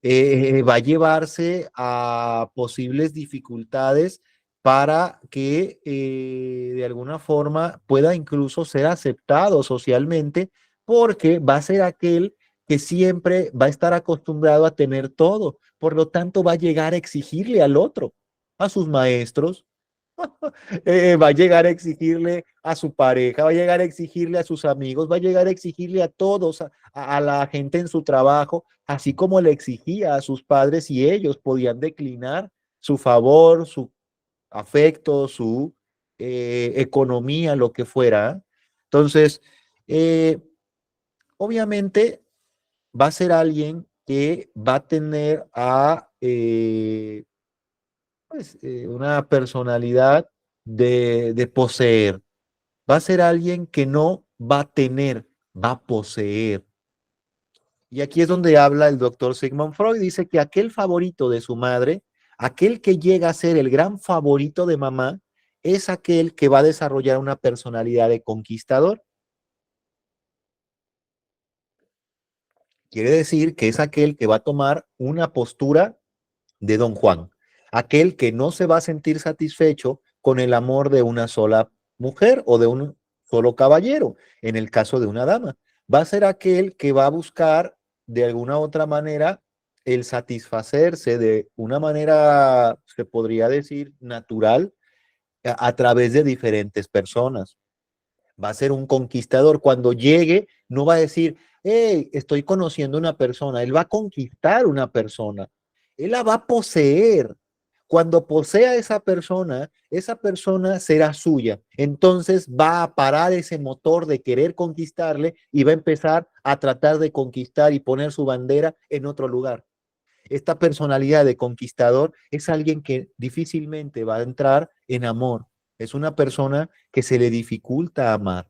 Va a llevarse a posibles dificultades para que de alguna forma pueda incluso ser aceptado socialmente, porque va a ser aquel que siempre va a estar acostumbrado a tener todo. Por lo tanto, va a llegar a exigirle al otro, a sus maestros, va a llegar a exigirle a su pareja, va a llegar a exigirle a sus amigos, va a llegar a exigirle a todos, a la gente en su trabajo, así como le exigía a sus padres y ellos podían declinar su favor, su afecto, su economía, lo que fuera. Entonces, eh, obviamente va a ser alguien que va a tener a pues, una personalidad de poseer. Va a ser alguien que no va a tener, va a poseer. Y aquí es donde habla el doctor Sigmund Freud. Dice que aquel favorito de su madre, aquel que llega a ser el gran favorito de mamá, es aquel que va a desarrollar una personalidad de conquistador. Quiere decir que es aquel que va a tomar una postura de Don Juan, aquel que no se va a sentir satisfecho con el amor de una sola mujer o de un solo caballero, en el caso de una dama. Va a ser aquel que va a buscar de alguna otra manera el satisfacerse de una manera, se podría decir, natural a través de diferentes personas. Va a ser un conquistador. Cuando llegue, no va a decir, hey, estoy conociendo una persona. Él va a conquistar una persona. Él la va a poseer. Cuando posea a esa persona será suya. Entonces va a parar ese motor de querer conquistarle y va a empezar a tratar de conquistar y poner su bandera en otro lugar. Esta personalidad de conquistador es alguien que difícilmente va a entrar en amor. Es una persona que se le dificulta amar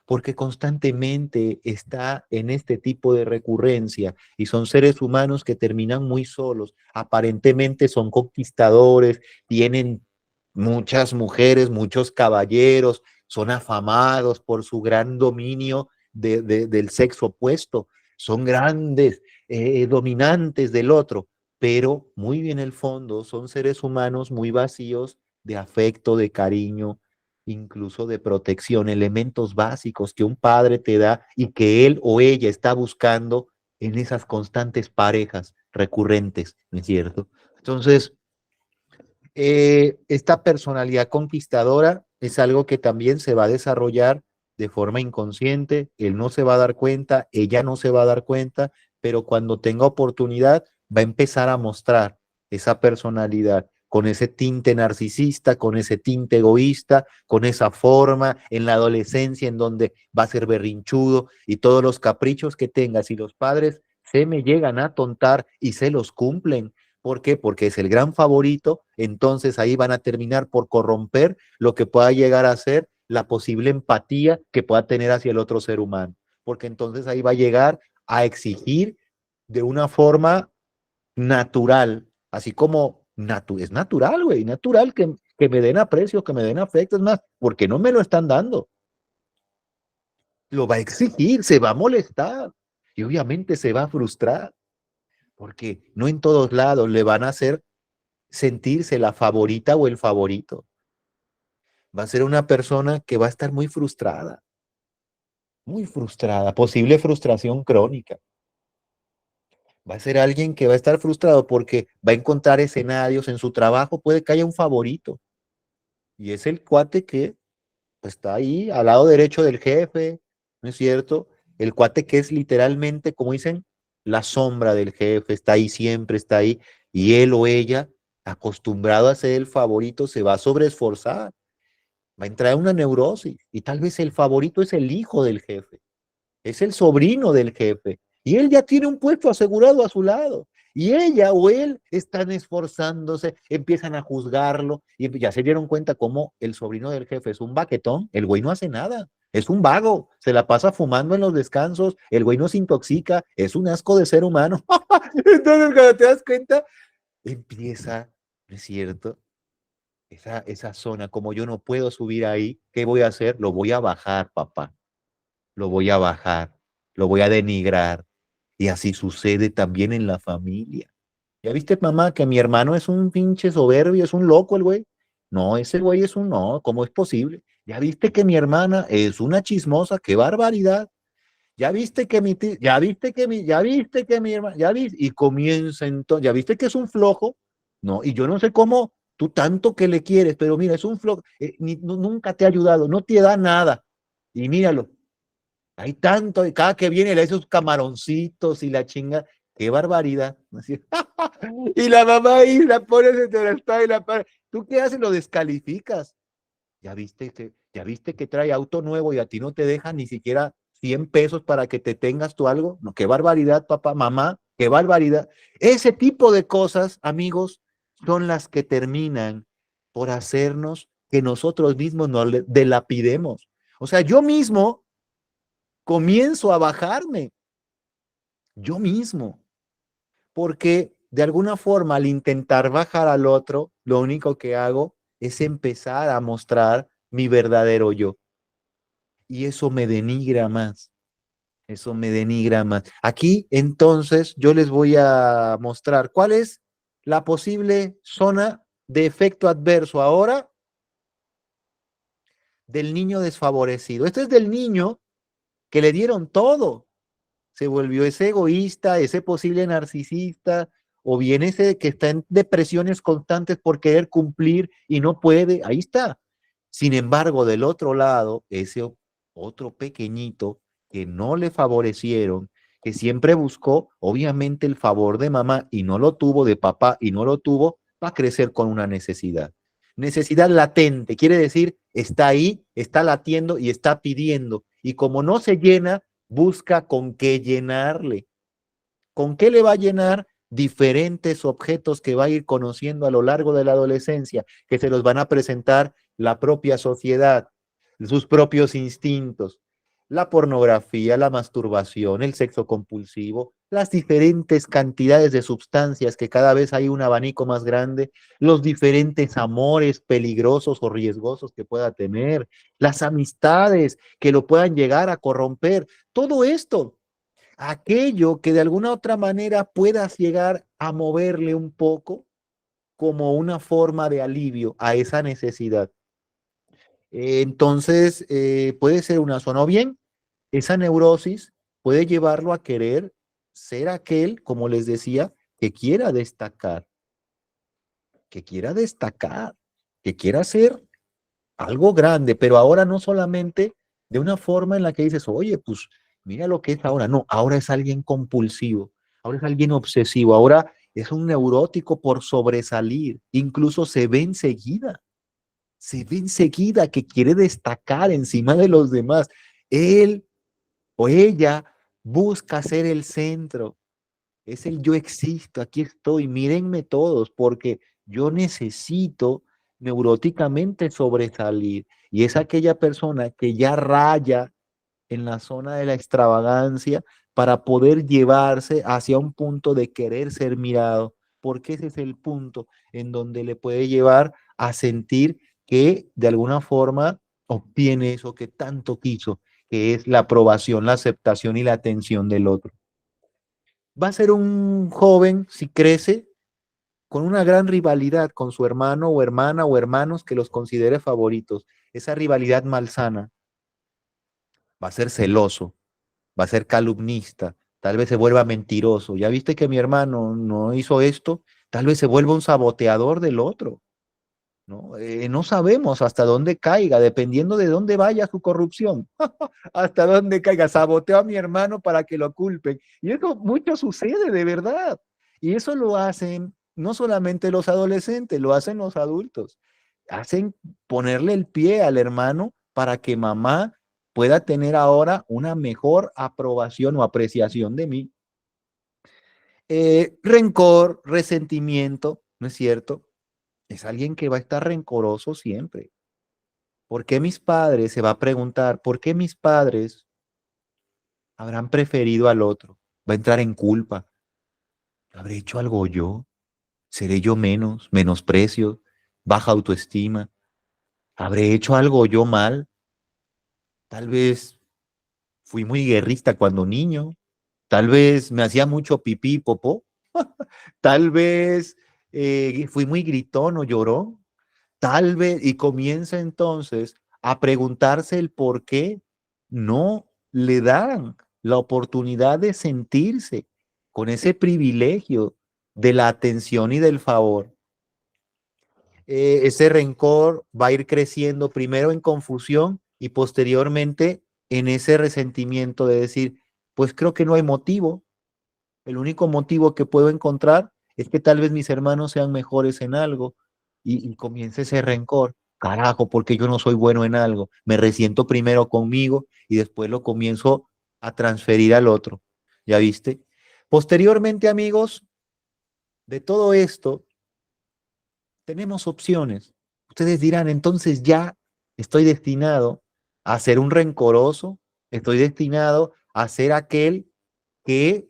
porque constantemente está en este tipo de recurrencia y son seres humanos que terminan muy solos. Aparentemente son conquistadores, tienen muchas mujeres, muchos caballeros, son afamados por su gran dominio del sexo opuesto, son grandes, dominantes del otro, pero muy bien el fondo son seres humanos muy vacíos de afecto, de cariño, incluso de protección, elementos básicos que un padre te da y que él o ella está buscando en esas constantes parejas recurrentes, ¿no es cierto? Entonces, esta personalidad conquistadora es algo que también se va a desarrollar de forma inconsciente, él no se va a dar cuenta, ella no se va a dar cuenta, pero cuando tenga oportunidad va a empezar a mostrar esa personalidad con ese tinte narcisista, con ese tinte egoísta, con esa forma en la adolescencia en donde va a ser berrinchudo y todos los caprichos que tenga, si los padres se me llegan a tontar y se los cumplen. ¿Por qué? Porque es el gran favorito, entonces ahí van a terminar por corromper lo que pueda llegar a ser la posible empatía que pueda tener hacia el otro ser humano, porque entonces ahí va a llegar a exigir de una forma natural, así como es natural, güey, natural que me den aprecio, que me den afecto, es más, porque no me lo están dando. Lo va a exigir, se va a molestar y obviamente se va a frustrar, porque no en todos lados le van a hacer sentirse la favorita o el favorito. Va a ser una persona que va a estar muy frustrada, posible frustración crónica. Va a ser alguien que va a estar frustrado porque va a encontrar escenarios en su trabajo, puede que haya un favorito. Y es el cuate que pues, está ahí al lado derecho del jefe, ¿no es cierto? El cuate que es literalmente, como dicen, la sombra del jefe, está ahí siempre, está ahí. Y él o ella, acostumbrado a ser el favorito, se va a sobreesforzar, va a entrar en una neurosis. Y tal vez el favorito es el hijo del jefe, es el sobrino del jefe. Y él ya tiene un puesto asegurado a su lado. Y ella o él están esforzándose, empiezan a juzgarlo y ya se dieron cuenta cómo el sobrino del jefe es un baquetón, el güey no hace nada, es un vago, se la pasa fumando en los descansos, el güey no se intoxica, es un asco de ser humano. Entonces cuando te das cuenta, empieza, ¿no es cierto? Esa zona, como yo no puedo subir ahí, ¿qué voy a hacer? Lo voy a bajar, papá, lo voy a bajar, lo voy a denigrar. Y así sucede también en la familia. ¿Ya viste, mamá, que mi hermano es un pinche soberbio, es un loco el güey? No, ese güey es un no, ¿cómo es posible? ¿Ya viste que mi hermana es una chismosa? ¡Qué barbaridad! ¿Ya viste que mi tío, ya viste que mi hermana, ya viste? Y comienza entonces, ¿ya viste que es un flojo? No, y yo no sé cómo tú tanto que le quieres, pero mira, es un flojo, nunca te ha ayudado, no te da nada. Y míralo, hay tanto, y cada que viene le da esos camaroncitos y la chinga. ¡Qué barbaridad! Así, y la mamá ahí la pones entre la espada y la pared. ¿Tú qué haces? Lo descalificas. ¿Ya viste que trae auto nuevo y a ti no te dejan ni siquiera 100 pesos para que te tengas tú algo? No, qué barbaridad, papá, mamá, qué barbaridad. Ese tipo de cosas, amigos, son las que terminan por hacernos que nosotros mismos nos delapidemos. O sea, yo mismo comienzo a bajarme, yo mismo, porque de alguna forma al intentar bajar al otro, lo único que hago es empezar a mostrar mi verdadero yo. Y eso me denigra más, eso me denigra más. Aquí, entonces, yo les voy a mostrar cuál es la posible zona de efecto adverso ahora del niño desfavorecido. Este es del niño que le dieron todo. Se volvió ese egoísta, ese posible narcisista, o bien ese que está en depresiones constantes por querer cumplir y no puede. Ahí está. Sin embargo, del otro lado, ese otro pequeñito que no le favorecieron, que siempre buscó, obviamente, el favor de mamá y no lo tuvo, de papá y no lo tuvo, va a crecer con una necesidad. Necesidad latente, quiere decir, está ahí, está latiendo y está pidiendo. Y como no se llena, busca con qué llenarle. ¿Con qué le va a llenar? Diferentes objetos que va a ir conociendo a lo largo de la adolescencia, que se los van a presentar la propia sociedad, sus propios instintos, la pornografía, la masturbación, el sexo compulsivo, las diferentes cantidades de sustancias que cada vez hay un abanico más grande, los diferentes amores peligrosos o riesgosos que pueda tener, las amistades que lo puedan llegar a corromper, todo esto aquello que de alguna otra manera puedas llegar a moverle un poco como una forma de alivio a esa necesidad. Entonces, puede ser una zona, o bien esa neurosis puede llevarlo a querer ser aquel, como les decía, que quiera destacar, que quiera destacar, que quiera ser algo grande, pero ahora no solamente de una forma en la que dices, oye, pues mira lo que es ahora, no, ahora es alguien compulsivo, ahora es alguien obsesivo, ahora es un neurótico por sobresalir, incluso se ve enseguida que quiere destacar encima de los demás. Él o ella busca ser el centro, es el yo existo, aquí estoy, mírenme todos, porque yo necesito neuróticamente sobresalir. Y es aquella persona que ya raya en la zona de la extravagancia para poder llevarse hacia un punto de querer ser mirado, porque ese es el punto en donde le puede llevar a sentir que de alguna forma obtiene eso que tanto quiso, que es la aprobación, la aceptación y la atención del otro. Va a ser un joven, si crece, con una gran rivalidad con su hermano o hermana o hermanos que los considere favoritos. Esa rivalidad malsana. Va a ser celoso, va a ser calumnista, tal vez se vuelva mentiroso. ¿Ya viste que mi hermano no hizo esto? Tal vez se vuelva un saboteador del otro. ¿No? No sabemos hasta dónde caiga, dependiendo de dónde vaya su corrupción, hasta dónde caiga. Saboteó a mi hermano para que lo culpen. Y eso mucho sucede de verdad. Y eso lo hacen no solamente los adolescentes, lo hacen los adultos. Hacen ponerle el pie al hermano para que mamá pueda tener ahora una mejor aprobación o apreciación de mí. Rencor, resentimiento, ¿no es cierto? Es alguien que va a estar rencoroso siempre. ¿Por qué mis padres? Se va a preguntar, ¿por qué mis padres habrán preferido al otro? Va a entrar en culpa. ¿Habré hecho algo yo? ¿Seré yo menos? ¿Menosprecio? ¿Baja autoestima? ¿Habré hecho algo yo mal? Tal vez fui muy guerrista cuando niño. Tal vez me hacía mucho pipí, popó. Tal vez fui muy gritón o llorón. Tal vez, y comienza entonces a preguntarse el por qué no le dan la oportunidad de sentirse con ese privilegio de la atención y del favor. Ese rencor va a ir creciendo primero en confusión y posteriormente en ese resentimiento de decir, pues creo que no hay motivo, El único motivo que puedo encontrar es que tal vez mis hermanos sean mejores en algo y comience ese rencor. Carajo, porque yo no soy bueno en algo. Me resiento primero conmigo y después lo comienzo a transferir al otro. ¿Ya viste? Posteriormente, amigos, de todo esto, tenemos opciones. Ustedes dirán, entonces ya estoy destinado a ser un rencoroso, estoy destinado a ser aquel que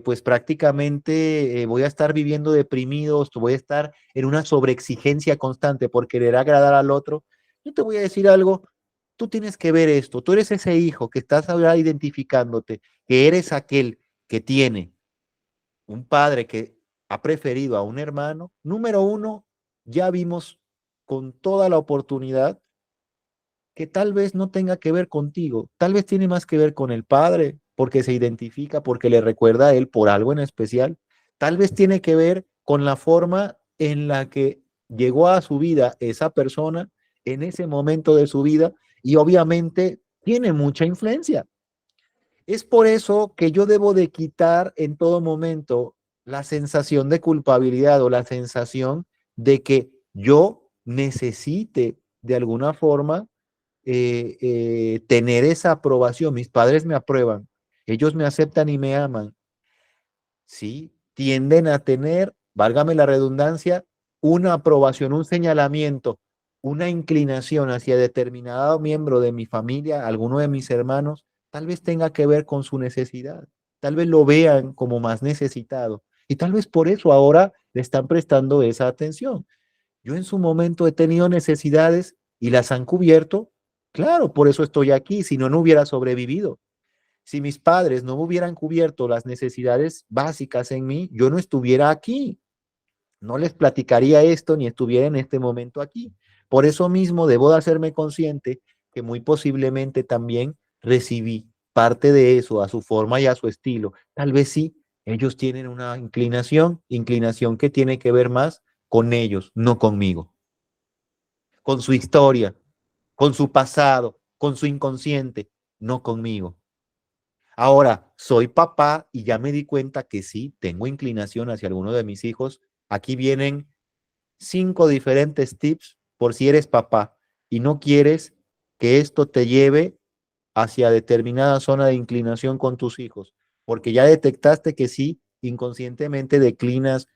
pues prácticamente voy a estar viviendo deprimido, voy a estar en una sobreexigencia constante por querer agradar al otro. Yo te voy a decir algo, tú tienes que ver esto, tú eres ese hijo que estás ahora identificándote, que eres aquel que tiene un padre que ha preferido a un hermano. Número uno, ya vimos con toda la oportunidad que tal vez no tenga que ver contigo, tal vez tiene más que ver con el padre, porque se identifica, porque le recuerda a él por algo en especial, tal vez tiene que ver con la forma en la que llegó a su vida esa persona en ese momento de su vida y obviamente tiene mucha influencia. Es por eso que yo debo de quitar en todo momento la sensación de culpabilidad o la sensación de que yo necesite de alguna forma tener esa aprobación. Mis padres me aprueban, ellos me aceptan y me aman. Sí, tienden a tener, válgame la redundancia, una aprobación, un señalamiento, una inclinación hacia determinado miembro de mi familia, alguno de mis hermanos, tal vez tenga que ver con su necesidad, tal vez lo vean como más necesitado y tal vez por eso ahora le están prestando esa atención. Yo en su momento he tenido necesidades y las han cubierto. Claro, por eso estoy aquí, si no, no hubiera sobrevivido. Si mis padres no hubieran cubierto las necesidades básicas en mí, yo no estuviera aquí. No les platicaría esto ni estuviera en este momento aquí. Por eso mismo debo de hacerme consciente que muy posiblemente también recibí parte de eso a su forma y a su estilo. Tal vez sí, ellos tienen una inclinación que tiene que ver más con ellos, no conmigo, con su historia, con su pasado, con su inconsciente, no conmigo. Ahora, soy papá y ya me di cuenta que sí, tengo inclinación hacia alguno de mis hijos. Aquí vienen 5 diferentes tips por si eres papá y no quieres que esto te lleve hacia determinada zona de inclinación con tus hijos, porque ya detectaste que sí, inconscientemente declinas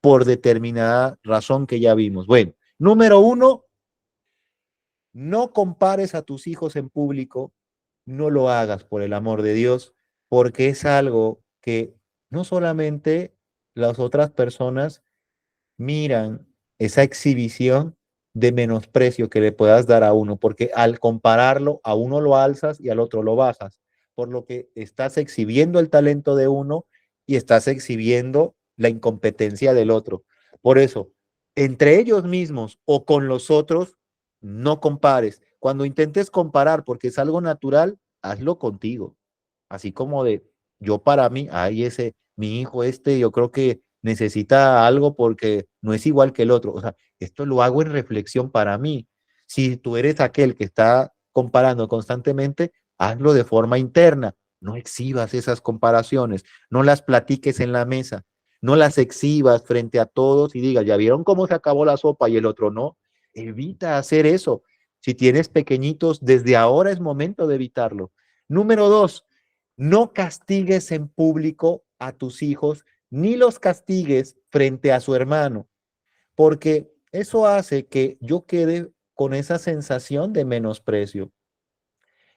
por determinada razón que ya vimos. Bueno, número uno, no compares a tus hijos en público, no lo hagas por el amor de Dios, porque es algo que no solamente las otras personas miran esa exhibición de menosprecio que le puedas dar a uno, porque al compararlo, a uno lo alzas y al otro lo bajas, por lo que estás exhibiendo el talento de uno y estás exhibiendo la incompetencia del otro. Por eso, entre ellos mismos o con los otros, no compares. Cuando intentes comparar, porque es algo natural, hazlo contigo. Así como de yo para mí, ay, ese, mi hijo este, yo creo que necesita algo porque no es igual que el otro. O sea, esto lo hago en reflexión para mí. Si tú eres aquel que está comparando constantemente, hazlo de forma interna. No exhibas esas comparaciones, no las platiques en la mesa, no las exhibas frente a todos y digas, ¿ya vieron cómo se acabó la sopa y el otro no? Evita hacer eso. Si tienes pequeñitos, desde ahora es momento de evitarlo. Número dos, no castigues en público a tus hijos, ni los castigues frente a su hermano, porque eso hace que yo quede con esa sensación de menosprecio.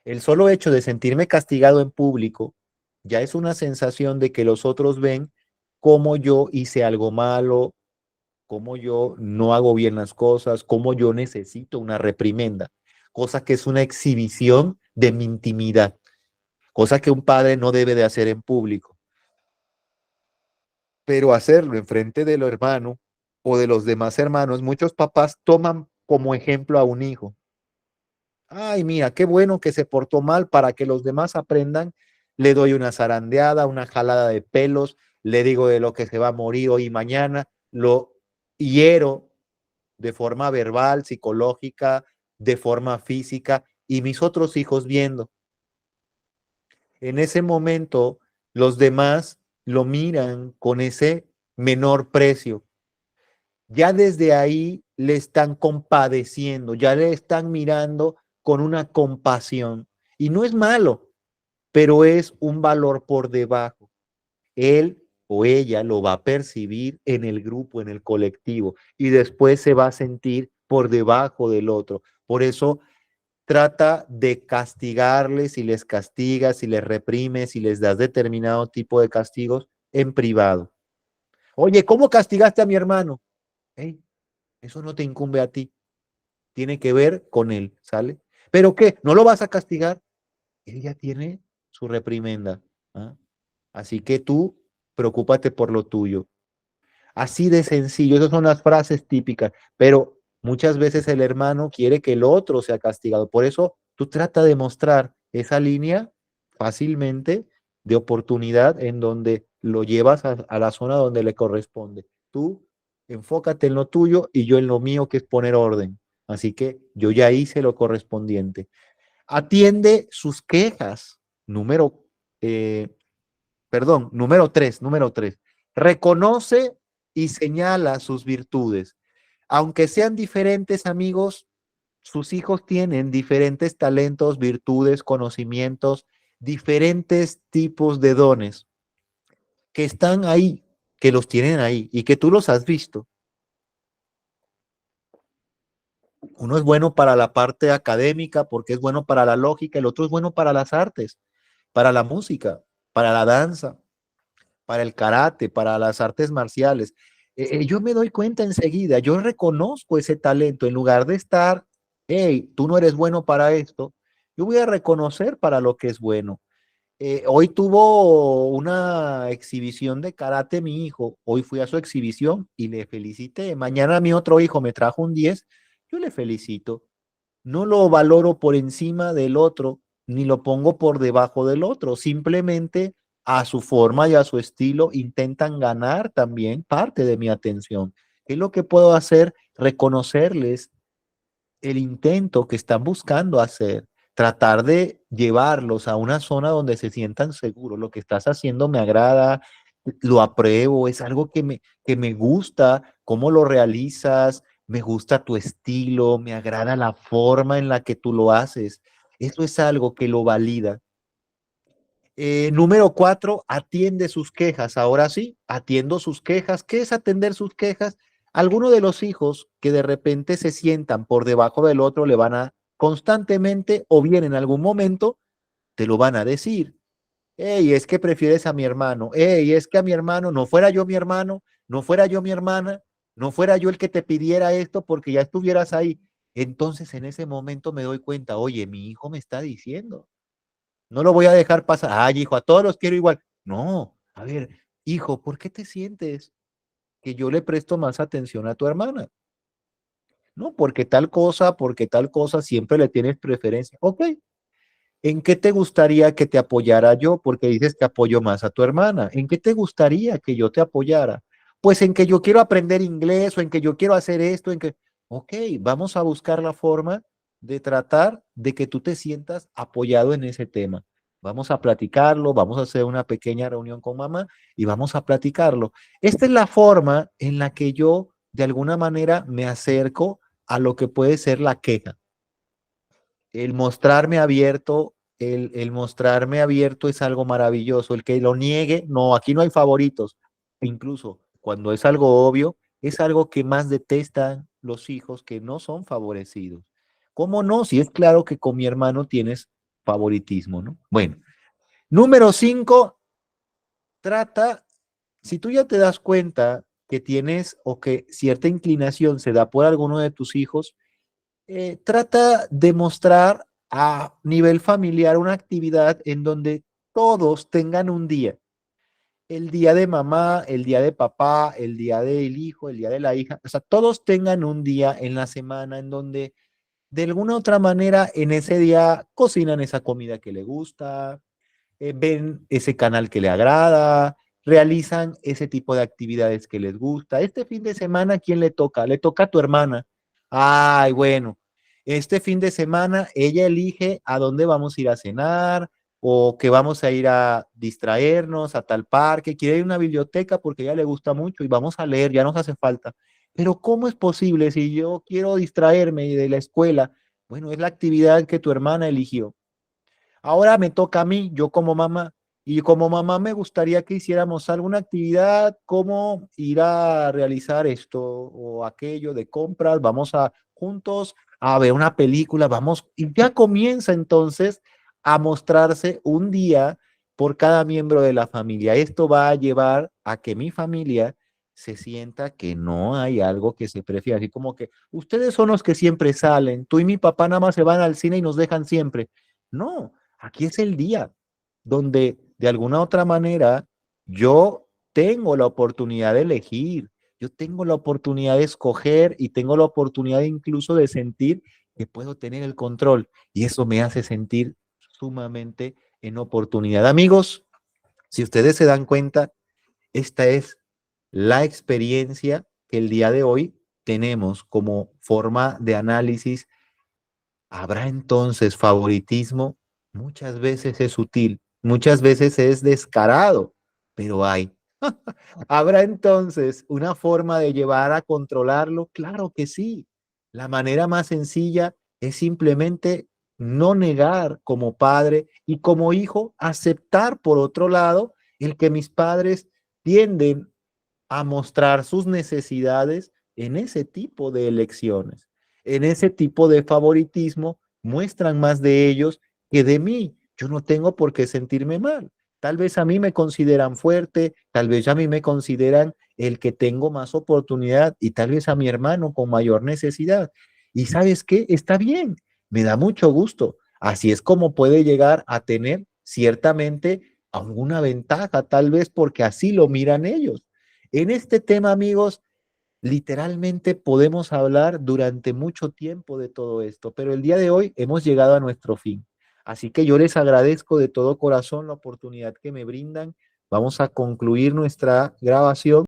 El solo hecho de sentirme castigado en público ya es una sensación de que los otros ven cómo yo hice algo malo, cómo yo no hago bien las cosas, cómo yo necesito una reprimenda, cosa que es una exhibición de mi intimidad, cosa que un padre no debe de hacer en público. Pero hacerlo en frente del hermano o de los demás hermanos, muchos papás toman como ejemplo a un hijo. Ay, mira, qué bueno que se portó mal para que los demás aprendan. Le doy una zarandeada, una jalada de pelos, le digo de lo que se va a morir hoy y mañana, lo hiero de forma verbal, psicológica, de forma física, y mis otros hijos viendo. En ese momento, los demás lo miran con ese menor precio. Ya desde ahí le están compadeciendo, ya le están mirando con una compasión. Y no es malo, pero es un valor por debajo. Él o ella lo va a percibir en el grupo, en el colectivo, y después se va a sentir por debajo del otro. Por eso trata de castigarles, si les castigas, si les reprimes, si les das determinado tipo de castigos en privado. Oye, ¿cómo castigaste a mi hermano? Hey, eso no te incumbe a ti, tiene que ver con él, ¿sale? ¿Pero qué? ¿No lo vas a castigar? Él ya tiene su reprimenda. ¿Ah? Así que tú preocúpate por lo tuyo. Así de sencillo, esas son las frases típicas, pero muchas veces el hermano quiere que el otro sea castigado. Por eso tú trata de mostrar esa línea fácilmente de oportunidad en donde lo llevas a la zona donde le corresponde. Tú enfócate en lo tuyo y yo en lo mío, que es poner orden. Así que yo ya hice lo correspondiente. Atiende sus quejas. Número eh, número tres, reconoce y señala sus virtudes. Aunque sean diferentes amigos, sus hijos tienen diferentes talentos, virtudes, conocimientos, diferentes tipos de dones que están ahí, que los tienen ahí y que tú los has visto. Uno es bueno para la parte académica porque es bueno para la lógica, el otro es bueno para las artes, para la música, para la danza, para el karate, para las artes marciales. Yo me doy cuenta enseguida, yo reconozco ese talento en lugar de estar, hey, tú no eres bueno para esto, yo voy a reconocer para lo que es bueno. Hoy tuvo una exhibición de karate mi hijo, hoy fui a su exhibición y le felicité. Mañana mi otro hijo me trajo un 10, yo le felicito. No lo valoro por encima del otro, ni lo pongo por debajo del otro. Simplemente a su forma y a su estilo intentan ganar también parte de mi atención. ¿Qué es lo que puedo hacer? Reconocerles el intento que están buscando hacer, tratar de llevarlos a una zona donde se sientan seguros. Lo que estás haciendo me agrada, lo apruebo, es algo que me gusta, cómo lo realizas, me gusta tu estilo, me agrada la forma en la que tú lo haces. Eso es algo que lo valida. Número 4, atiende sus quejas. Ahora sí, atiendo sus quejas. ¿Qué es atender sus quejas? Algunos de los hijos que de repente se sientan por debajo del otro le van a constantemente o bien en algún momento te lo van a decir. Hey, es que prefieres a mi hermano. Hey, es que a mi hermano, no fuera yo mi hermano, no fuera yo mi hermana, no fuera yo el que te pidiera esto porque ya estuvieras ahí. Entonces en ese momento me doy cuenta, oye, mi hijo me está diciendo. No lo voy a dejar pasar. Ay, hijo, a todos los quiero igual. No, a ver, hijo, ¿por qué te sientes que yo le presto más atención a tu hermana? No, porque tal cosa siempre le tienes preferencia. Ok, ¿en qué te gustaría que te apoyara yo? Porque dices que apoyo más a tu hermana. ¿En qué te gustaría que yo te apoyara? Pues en que yo quiero aprender inglés o en que yo quiero hacer esto, en que, ok, vamos a buscar la forma de tratar de que tú te sientas apoyado en ese tema. Vamos a platicarlo, vamos a hacer una pequeña reunión con mamá y vamos a platicarlo. Esta es la forma en la que yo de alguna manera me acerco a lo que puede ser la queja. El mostrarme abierto, el mostrarme abierto es algo maravilloso. El que lo niegue, no, aquí no hay favoritos. Incluso cuando es algo obvio, es algo que más detestan los hijos que no son favorecidos. ¿Cómo no? Si es claro que con mi hermano tienes favoritismo, ¿no? Bueno, número 5, trata, si tú ya te das cuenta que tienes o que cierta inclinación se da por alguno de tus hijos, trata de mostrar a nivel familiar una actividad en donde todos tengan un día. El día de mamá, el día de papá, el día del hijo, el día de la hija. O sea, todos tengan un día en la semana en donde de alguna u otra manera en ese día cocinan esa comida que le gusta, ven ese canal que le agrada, realizan ese tipo de actividades que les gusta. Este fin de semana, ¿quién le toca? Le toca a tu hermana. Ay, bueno, este fin de semana ella elige a dónde vamos a ir a cenar, o que vamos a ir a distraernos a tal parque, quiere ir a una biblioteca porque a ella le gusta mucho y vamos a leer, ya nos hace falta. Pero ¿cómo es posible si yo quiero distraerme de la escuela? Bueno, es la actividad que tu hermana eligió. Ahora me toca a mí, yo como mamá, y como mamá me gustaría que hiciéramos alguna actividad como ir a realizar esto o aquello de compras, vamos a juntos a ver una película, vamos, y ya comienza entonces a mostrarse un día por cada miembro de la familia. Esto va a llevar a que mi familia se sienta que no hay algo que se prefiera, así como que ustedes son los que siempre salen, tú y mi papá nada más se van al cine y nos dejan siempre. No, aquí es el día donde de alguna otra manera yo tengo la oportunidad de elegir, yo tengo la oportunidad de escoger y tengo la oportunidad incluso de sentir que puedo tener el control y eso me hace sentir sumamente en oportunidad. Amigos, si ustedes se dan cuenta, esta es la experiencia que el día de hoy tenemos como forma de análisis. ¿Habrá entonces favoritismo? Muchas veces es sutil, muchas veces es descarado, pero hay. ¿Habrá entonces una forma de llevar a controlarlo? Claro que sí. La manera más sencilla es simplemente no negar como padre y como hijo, aceptar por otro lado el que mis padres tienden a mostrar sus necesidades en ese tipo de elecciones, en ese tipo de favoritismo, muestran más de ellos que de mí. Yo no tengo por qué sentirme mal. Tal vez a mí me consideran fuerte, tal vez a mí me consideran el que tengo más oportunidad y tal vez a mi hermano con mayor necesidad. Y sabes qué, está bien, me da mucho gusto. Así es como puede llegar a tener ciertamente alguna ventaja, tal vez porque así lo miran ellos. En este tema, amigos, literalmente podemos hablar durante mucho tiempo de todo esto, pero el día de hoy hemos llegado a nuestro fin. Así que yo les agradezco de todo corazón la oportunidad que me brindan. Vamos a concluir nuestra grabación.